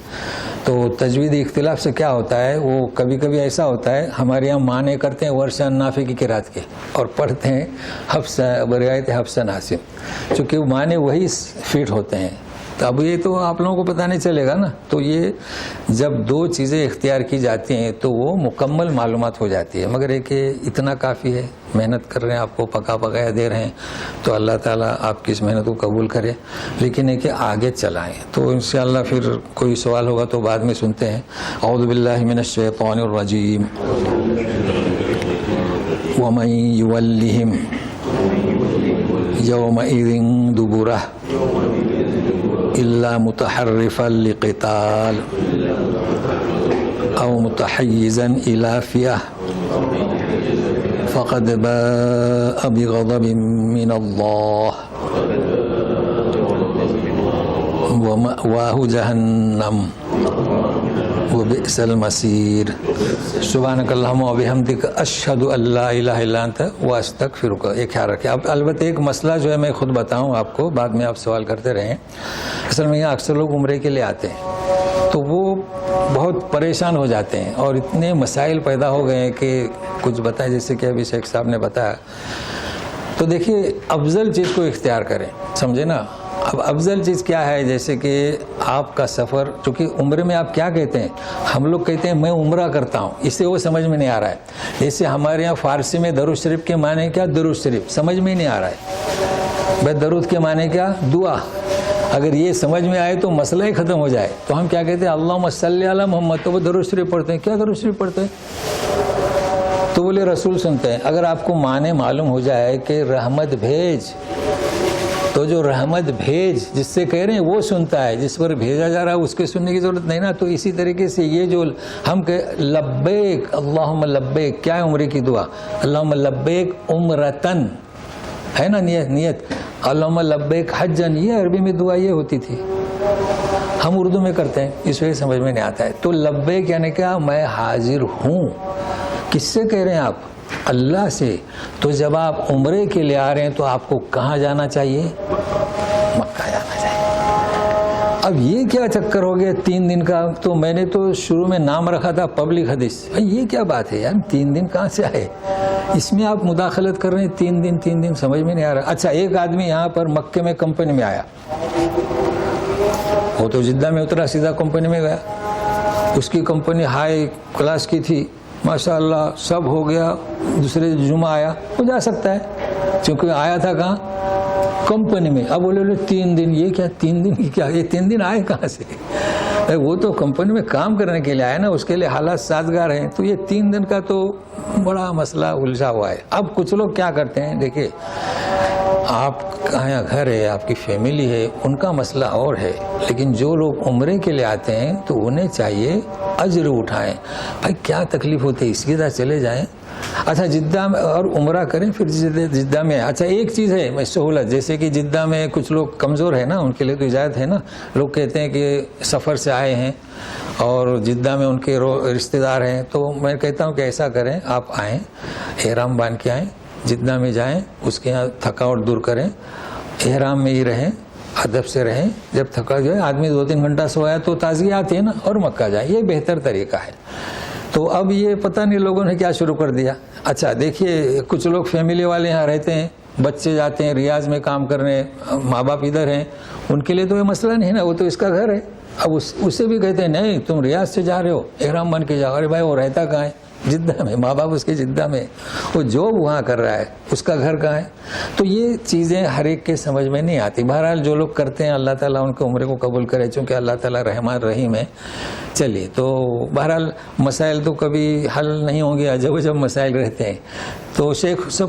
تو تجویدی اختلاف سے کیا ہوتا ہے، وہ کبھی کبھی ایسا ہوتا ہے ہمارے یہاں معنی کرتے ہیں ورش نافع کی قرات کے اور پڑھتے ہیں حفص بروایت حفص عاصم، چونکہ وہ معنی وہی فٹ ہوتے ہیں. تو اب یہ تو آپ لوگوں کو پتہ نہیں چلے گا نا. تو یہ جب 2 چیزیں اختیار کی جاتی ہیں تو وہ مکمل معلومات ہو جاتی ہے. مگر ایک اتنا کافی ہے، محنت کر رہے ہیں، آپ کو پکایا دے رہے ہیں، تو اللہ تعالیٰ آپ کی اس محنت کو قبول کرے. لیکن ہے کہ آگے چلائیں. تو انشاءاللہ پھر کوئی سوال ہوگا تو بعد میں سنتے ہیں. اعوذ باللہ من الشیطان الرجیم. ومن یولہم یومئذ دبرہ الا متحرفا لقتال او متحیزا الى فئہ فقد باء بغضب من اللہ ومأواہ جہنم وبئس المصیر. سبحانک اللہم وبحمدک اشہد ان لا الہ الا انت واستغفرک. ایک خیال رکھیں. اب البتہ ایک مسئلہ جو ہے میں خود بتاؤں آپ کو، بعد میں آپ سوال کرتے رہیں. اصل میں یہاں اکثر لوگ عمرے کے لیے آتے ہیں، تو وہ بہت پریشان ہو جاتے ہیں اور اتنے مسائل پیدا ہو گئے ہیں کہ کچھ بتائیں، جیسے کہ ابھی شیخ صاحب نے بتایا. تو دیکھیے افضل چیز کو اختیار کریں، سمجھے نا. اب افضل چیز کیا ہے؟ جیسے کہ آپ کا سفر، چونکہ عمرے میں آپ کیا کہتے ہیں؟ ہم لوگ کہتے ہیں میں عمرہ کرتا ہوں، اس سے وہ سمجھ میں نہیں آ رہا ہے. جیسے ہمارے یہاں فارسی میں درود شریف کے معنی کیا؟ درود شریف سمجھ میں نہیں آ رہا ہے. بھائی درود کے معنی کیا؟ دعا. اگر یہ سمجھ میں آئے تو مسئلہ ہی ختم ہو جائے. تو ہم کیا کہتے ہیں؟ اللہم صلی علی محمد، تو وہ درود شریف پڑھتے ہیں. کیا درود شریف پڑھتے ہیں؟ تو بولے رسول سنتے ہیں. اگر آپ کو معنی معلوم ہو جائے کہ رحمت بھیج، تو جو رحمت بھیج جس سے کہہ رہے ہیں وہ سنتا ہے، جس پر بھیجا جا رہا ہے اس کے سننے کی ضرورت نہیں نا. تو اسی طریقے سے یہ جو ہم کہ لبیک اللہم لبیک، کیا ہے عمرے کی دعا؟ اللہم لبیک عمرتن، ہے نا نیت. اللہم لبیک حجن، یہ عربی میں دعا یہ ہوتی تھی. ہم اردو میں کرتے ہیں، اس وجہ سمجھ میں نہیں آتا ہے. تو لبیک یعنی کیا؟ میں حاضر ہوں. کس سے کہہ رہے ہیں آپ؟ اللہ سے. تو جب آپ عمرے کے لیے آ رہے ہیں تو آپ کو کہاں جانا چاہیے؟ مکہ جانا چاہیے. اب یہ کیا چکر ہو گیا 3 دن کا؟ تو میں نے تو شروع میں نام رکھا تھا پبلک حدیث. یہ کیا بات ہے یار، 3 دن کہاں سے آئے؟ اس میں آپ مداخلت کر رہے ہیں 3 دن سمجھ میں نہیں آ رہا. اچھا ایک آدمی یہاں پر مکے میں کمپنی میں آیا، وہ تو جدہ میں اترا، سیدھا کمپنی میں گیا. اس کی کمپنی ہائی کلاس کی تھی، ماشاء اللہ سب ہو گیا. دوسرے جمعہ آیا، وہ جا سکتا ہے کیونکہ آیا تھا کہاں؟ کمپنی میں. اب بولے 3 دن، یہ کیا 3 دن کی کیا؟ یہ 3 دن آئے کہاں سے؟ وہ تو کمپنی میں کام کرنے کے لیے آیا نا، اس کے لیے حالات سازگار ہیں. تو یہ 3 دن کا تو بڑا مسئلہ الجھا ہوا ہے. اب کچھ لوگ کیا کرتے ہیں، دیکھیے آپ کا یہاں گھر ہے، آپ کی فیملی ہے، ان کا مسئلہ اور ہے. لیکن جو لوگ عمرے کے لیے آتے ہیں تو انہیں چاہیے اجر اٹھائیں. بھائی کیا تکلیف ہوتی ہے، اس کی طرح چلے جائیں. اچھا جدہ میں اور عمرہ کریں، پھر جدہ میں. اچھا ایک چیز ہے سہولت، جیسے کہ جدہ میں کچھ لوگ کمزور ہیں نا، ان کے لیے تو اجازت ہے نا. لوگ کہتے ہیں کہ سفر سے آئے ہیں اور جدہ میں ان کے رشتہ دار ہیں. تو میں کہتا ہوں کہ ایسا کریں، آپ آئیں احرام باندھ کے آئیں، جدہ میں جائیں، اس کے یہاں تھکاوٹ دور کریں، احرام میں ہی رہیں، ادب سے رہیں. جب تھکا جو ہے آدمی 2-3 گھنٹہ سویا تو تازگی آتی ہے نا، اور مکہ جائیں. یہ بہتر طریقہ ہے. تو اب یہ پتہ نہیں لوگوں نے کیا شروع کر دیا. اچھا دیکھیے کچھ لوگ فیملی والے یہاں رہتے ہیں، بچے جاتے ہیں ریاض میں کام کرنے، ماں باپ ادھر ہیں، ان کے لیے تو یہ مسئلہ نہیں ہے نا، وہ تو اس کا گھر ہے. اب اسے بھی کہتے ہیں نہیں تم ریاض سے جا رہے ہو، احرام بن کے جاؤ. ارے بھائی وہ رہتا کہاں ہے؟ جدہ میں. ماں باپ اس کے جدہ میں، وہ جاب وہاں کر رہا ہے، اس کا گھر کہاں ہے؟ تو یہ چیزیں ہر ایک کے سمجھ میں نہیں آتی. بہرحال جو لوگ کرتے ہیں اللہ تعالیٰ ان کے عمرے کو قبول کرے، چونکہ اللہ تعالیٰ رحمان رحیم ہے. چلیے تو بہرحال مسائل تو کبھی حل نہیں ہوں گے، عجب عجب مسائل رہتے ہیں. تو شیخ سے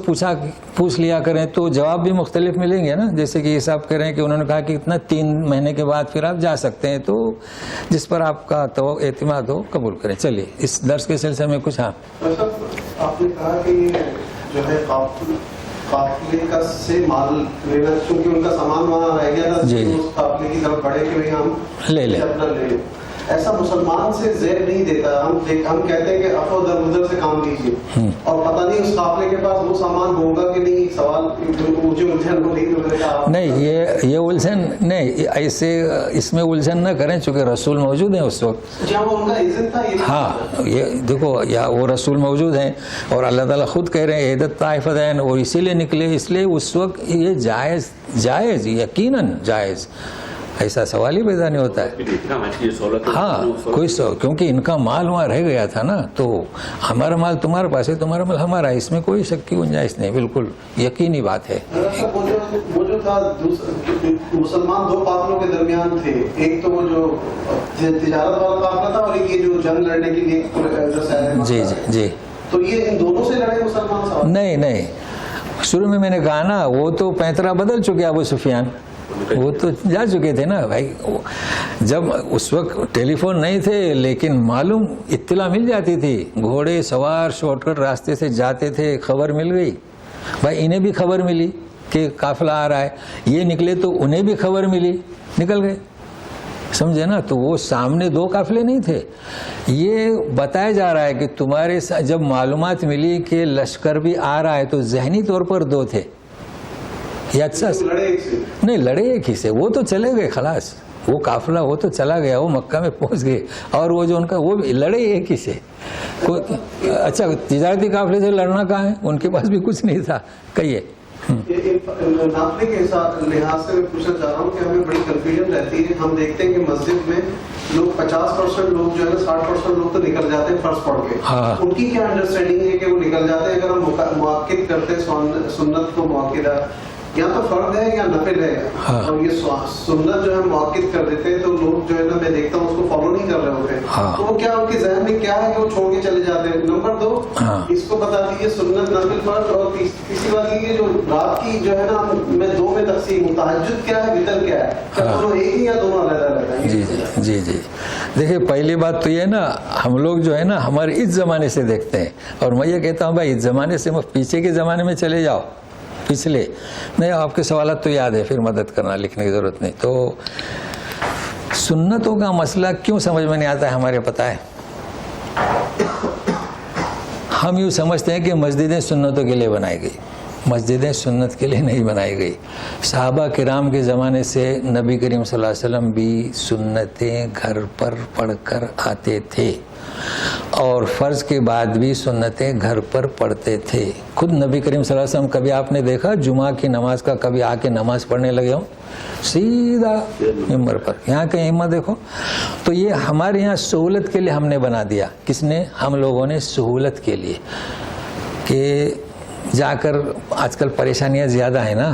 پوچھ لیا کریں تو جواب بھی مختلف ملیں گے نا. جیسے کہ یہ صاحب کہہ رہے ہیں کہ انہوں نے کہا کہ اتنا 3 مہینے کے بعد پھر آپ جا سکتے ہیں. تو جس پر آپ کا اعتماد ہو قبول کریں. چلیے اس درس کے سلسلے میں کچھ. ہاں آپ نے کہا کہ جو ہے قافلے کا سے مال لینا، چونکہ ان کا سامان وہاں رہ گیا تھا، اس قافلے کی طرف بڑھے کہ ہم لے لیں. ایسا مسلمان سے زیر نہیں دیتا. ہم کہتے ہیں کہ افو در ادھر سے کام لیجیے، اور پتہ نہیں اس قافلے کے پاس وہ سامان ہوگا کہ نہیں. سوال مجھے الجھن ہو رہی. نہیں یہ الجھن نہیں، ایسے اس میں الجھن نہ کریں، چونکہ رسول موجود ہیں اس وقت. جہاں وہ ان کا عزت تھا. ہاں یہ دیکھو، یا وہ رسول موجود ہیں اور اللہ تعالیٰ خود کہہ رہے ہیں عدت طائفتین، اور اسی لیے نکلے. اس لیے اس وقت یہ جائز یقیناً جائز، ایسا سوال ہی پیدا نہیں ہوتا ہے. ہاں کوئی کیونکہ ان کا مال وہاں رہ گیا تھا نا، تو ہمارا مال تمہارے پاس ہے، تمہارا مال ہمارا ہے، اس میں کوئی شک کی گنجائش نہیں. بالکل یقینی بات ہے. وہ جو تھا مسلمان 2 قافلوں کے درمیان تھے. ایک تو وہ جو تجارت والا قافلہ تھا، اور ایک یہ جو جنگ لڑنے کے لیے. جی تو یہ ان دونوں سے لڑے مسلمان صاحب؟ نہیں، شروع میں نے کہا نا وہ تو پیترا بدل چکے ابو سفیان، وہ تو جا چکے تھے نا بھائی. جب اس وقت ٹیلی فون نہیں تھے، لیکن معلوم اطلاع مل جاتی تھی. گھوڑے سوار شارٹ کٹ راستے سے جاتے تھے، خبر مل گئی. بھائی انہیں بھی خبر ملی کہ قافلہ آ رہا ہے، یہ نکلے تو انہیں بھی خبر ملی، نکل گئے. سمجھے نا. تو وہ سامنے 2 قافلے نہیں تھے. یہ بتایا جا رہا ہے کہ تمہارے ساتھ جب معلومات ملی کہ لشکر بھی آ رہا ہے تو ذہنی طور پر 2 تھے. یہ اچھا نہیں لڑے ایک ہی سے، وہ تو چلے گئے خلاص. وہ قافلہ وہ تو چلا گیا, وہ مکہ میں پہنچ گئے, اور وہ جو ان کا وہ لڑے ایک ہی سے. اچھا تجارتی قافلے سے لڑنا کہاں ہے, ان کے پاس بھی کچھ نہیں تھا. کہیے. نافلے کے لحاظ سے میں پوچھنا چاہ رہا ہوں کہ ہمیں بڑی کنفیوژن رہتی ہے. ہم دیکھتے ہیں کہ مسجد میں لوگ 50% لوگ جو ہے 60% لوگ تو نکل جاتے ہیں فرض پڑھ کے. ان کی کیا انڈرسٹینڈنگ ہے کہ وہ نکل جاتے ہیں؟ اگر ہم مؤکد کرتے سنت کو مؤکدہ, یا تو فرض ہے یا نفل ہے, اور یہ سنت جو ہے مؤکد کر دیتے ہیں تو لوگ جو ہے نا میں دیکھتا ہوں اس کو فالو نہیں کر رہے ہوتے, تو وہ کیا ان کے ذہن میں کیا ہے کہ وہ چھوڑ کے چلے جاتے ہیں؟ نمبر 2, اس کو بتا دیجیے سنت نفل فرض. اور تیسری بات یہ جو رات کی جو ہے نا میں 2 میں تقسیم ہوں, تہجد کیا ہے, وتر کیا ہے, کیا دونوں ایک ہی یا دونوں علیحدہ علیحدہ ہیں؟ جی دیکھیے پہلی بات تو یہ نا ہم لوگ جو ہے نا ہمارے اس زمانے سے دیکھتے ہیں, اور میں یہ کہتا ہوں بھائی اس زمانے سے پیچھے کے زمانے میں چلے جاؤ, پچھلے نہیں. آپ کے سوالات تو یاد ہے, پھر مدد کرنا, لکھنے کی ضرورت نہیں. تو سنتوں کا مسئلہ کیوں سمجھ میں نہیں آتا ہے ہمارے, پتہ ہے ہم یوں سمجھتے ہیں کہ مسجدیں سنتوں کے لیے بنائی گئی. مسجدیں سنت کے لیے نہیں بنائی گئی. صحابہ کرام کے زمانے سے نبی کریم صلی اللہ علیہ وسلم بھی سنتیں گھر پر پڑھ کر آتے تھے, اور فرض کے بعد بھی سنتیں گھر پر پڑھتے تھے. خود نبی کریم صلی اللہ علیہ وسلم کبھی آپ نے دیکھا جمعہ کی نماز کا کبھی آ کے نماز پڑھنے لگے ہوں سیدھا ممبر پر؟ یہاں کے ائمہ دیکھو. تو یہ ہمارے یہاں سہولت کے لیے ہم نے بنا دیا. کس نے؟ ہم لوگوں نے سہولت کے لیے, کہ جا کر آج کل پریشانیاں زیادہ ہیں نا,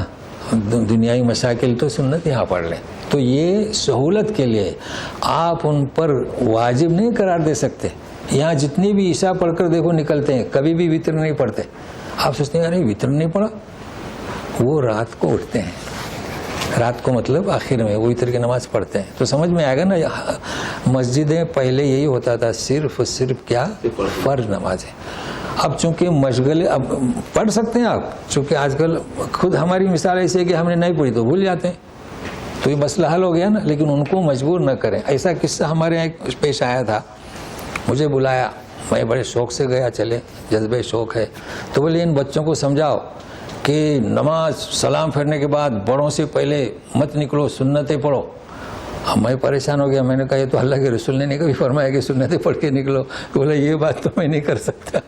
دنیائی مشاکل, تو سنت یہاں پڑھ لیں. تو یہ سہولت کے لیے, آپ ان پر واجب نہیں قرار دے سکتے. یہاں جتنی بھی عشاء پڑھ کر دیکھو نکلتے ہیں, کبھی بھی وتر نہیں پڑھتے. آپ سوچتے ہیں ارے وتر نہیں پڑھا, وہ رات کو اٹھتے ہیں, رات کو مطلب آخر میں وہ وتر کی نماز پڑھتے ہیں. تو سمجھ میں آئے گا نا, مسجدیں پہلے یہی ہوتا تھا صرف کیا, فرض نمازیں. اب چونکہ مشغلے, اب پڑھ سکتے ہیں آپ, چونکہ آج کل خود ہماری مثال ایسی ہے کہ ہم نے نہیں پڑھی تو بھول جاتے ہیں, تو یہ مسئلہ حل ہو گیا نا. لیکن ان کو مجبور نہ کریں. ایسا قصہ ہمارے یہاں پیش آیا تھا, مجھے بلایا, میں بڑے شوق سے گیا, چلے جذبے شوق ہے. تو بولے ان بچوں کو سمجھاؤ کہ نماز سلام پھیرنے کے بعد بڑوں سے پہلے مت نکلو, سنتیں پڑھو. میں پریشان ہو گیا, میں نے کہا یہ تو اللہ کے رسول نے نہیں کبھی فرمایا کہ سنتیں پڑھ کے نکلو. تو بولا یہ بات تو میں نہیں کر سکتا.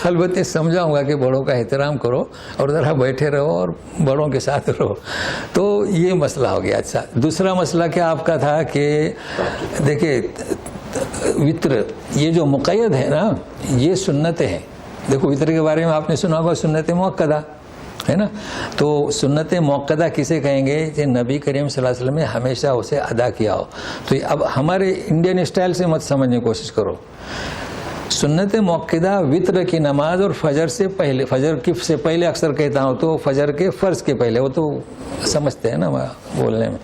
البتہ سمجھاؤں گا کہ بڑوں کا احترام کرو اور ذرا بیٹھے رہو اور بڑوں کے ساتھ رہو. تو یہ مسئلہ ہو گیا. اچھا دوسرا مسئلہ کیا آپ کا تھا کہ دیکھیں وطر, یہ جو مقید ہے نا یہ سنتیں ہیں. دیکھو وطر کے بارے میں آپ نے سنا ہوگا سنت مؤکدہ ہے نا. تو سنت مؤکدہ کسے کہیں گے؟ کہ نبی کریم صلی اللہ علیہ وسلم نے ہمیشہ اسے ادا کیا ہو. تو اب ہمارے انڈین اسٹائل سے مت سمجھنے کی کوشش کرو. سنت مؤکدہ وطر کی نماز اور فجر سے پہلے, فجر کی سے پہلے اکثر کہتا ہوں تو فجر کے فرض کے پہلے, وہ تو سمجھتے ہیں نا بولنے میں,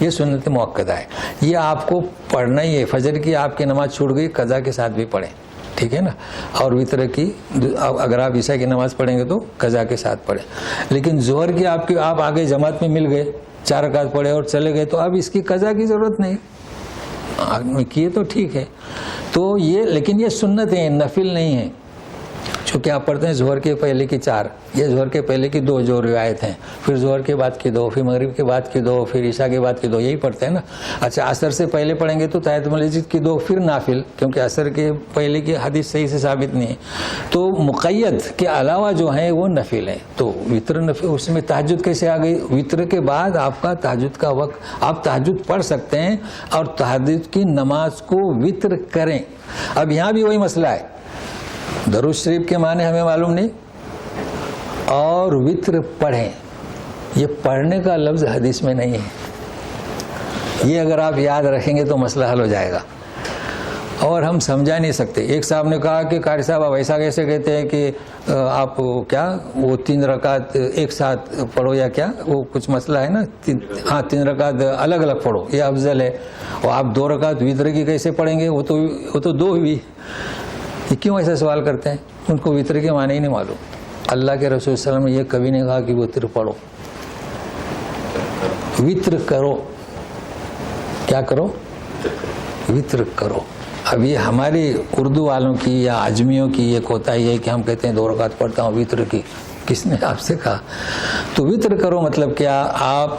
یہ سنت مؤکدہ ہے. یہ آپ کو پڑھنا ہی ہے. فجر کی آپ کی نماز چھوٹ گئی قضا کے ساتھ بھی پڑھیں, ٹھیک ہے نا. اور وطر کی اگر آپ عشاء کی نماز پڑھیں گے تو قضا کے ساتھ پڑھیں. لیکن ظہر کی آپ آگے جماعت میں مل گئے, 4 رکعت پڑھے اور چلے گئے, تو اب اس کی قضا کی ضرورت نہیں, کیے تو ٹھیک ہے. تو یہ لیکن یہ سنت ہیں, نفل نہیں ہیں. چونکہ آپ پڑھتے ہیں ظہر کے پہلے کی 4, یہ ظہر کے پہلے کی 2 جو روایت ہیں, پھر ظہر کے بعد کی 2, پھر مغرب کے بعد کی 2, پھر عشاء کے بعد کی 2, یہی پڑھتے ہیں نا. اچھا عصر سے پہلے پڑھیں گے تو تحیۃ المسجد کی 2, پھر نافل, کیونکہ عصر کے پہلے کی حدیث صحیح سے ثابت نہیں ہے. تو مقید کے علاوہ جو ہیں وہ نفل ہیں. تو وطر نفل, اس میں تہجد کیسے آ گئی؟ وطر کے بعد آپ کا تہجد کا وقت, آپ تہجد پڑھ سکتے ہیں اور تہجد کی نماز کو وطر کریں. اب یہاں بھی وہی مسئلہ ہے, درود شریف کے معنی ہمیں معلوم نہیں, اور وطر پڑھیں, یہ پڑھنے کا لفظ حدیث میں نہیں ہے. یہ اگر آپ یاد رکھیں گے تو مسئلہ حل ہو جائے گا. اور ہم سمجھا نہیں سکتے. ایک صاحب نے کہا کہ قاری صاحب آپ ایسا کیسے کہتے ہیں کہ آپ کیا وہ 3 رکعت ایک ساتھ پڑھو یا کیا, وہ کچھ مسئلہ ہے نا. 3 رکعت الگ الگ پڑھو یہ افضل ہے, اور آپ 2 رکعت وطر کی کیسے پڑھیں گے؟ وہ تو 2 ہوئی. یہ کیوں ایسا سوال کرتے ہیں؟ ان کو وطر کے معنی ہی نہیں معلوم. اللہ کے رسول صلی اللہ علیہ وسلم نے یہ کبھی نہیں کہا کہ وطر پڑھو, وطر کرو. کیا کرو؟ وطر کرو. اب یہ ہماری اردو والوں کی یا عجمیوں کی یہ کوتاہی ہے کہ ہم کہتے ہیں 2 رکعت پڑھتا ہوں وطر کی. کس نے آپ سے کہا؟ تو وطر کرو مطلب کیا؟ آپ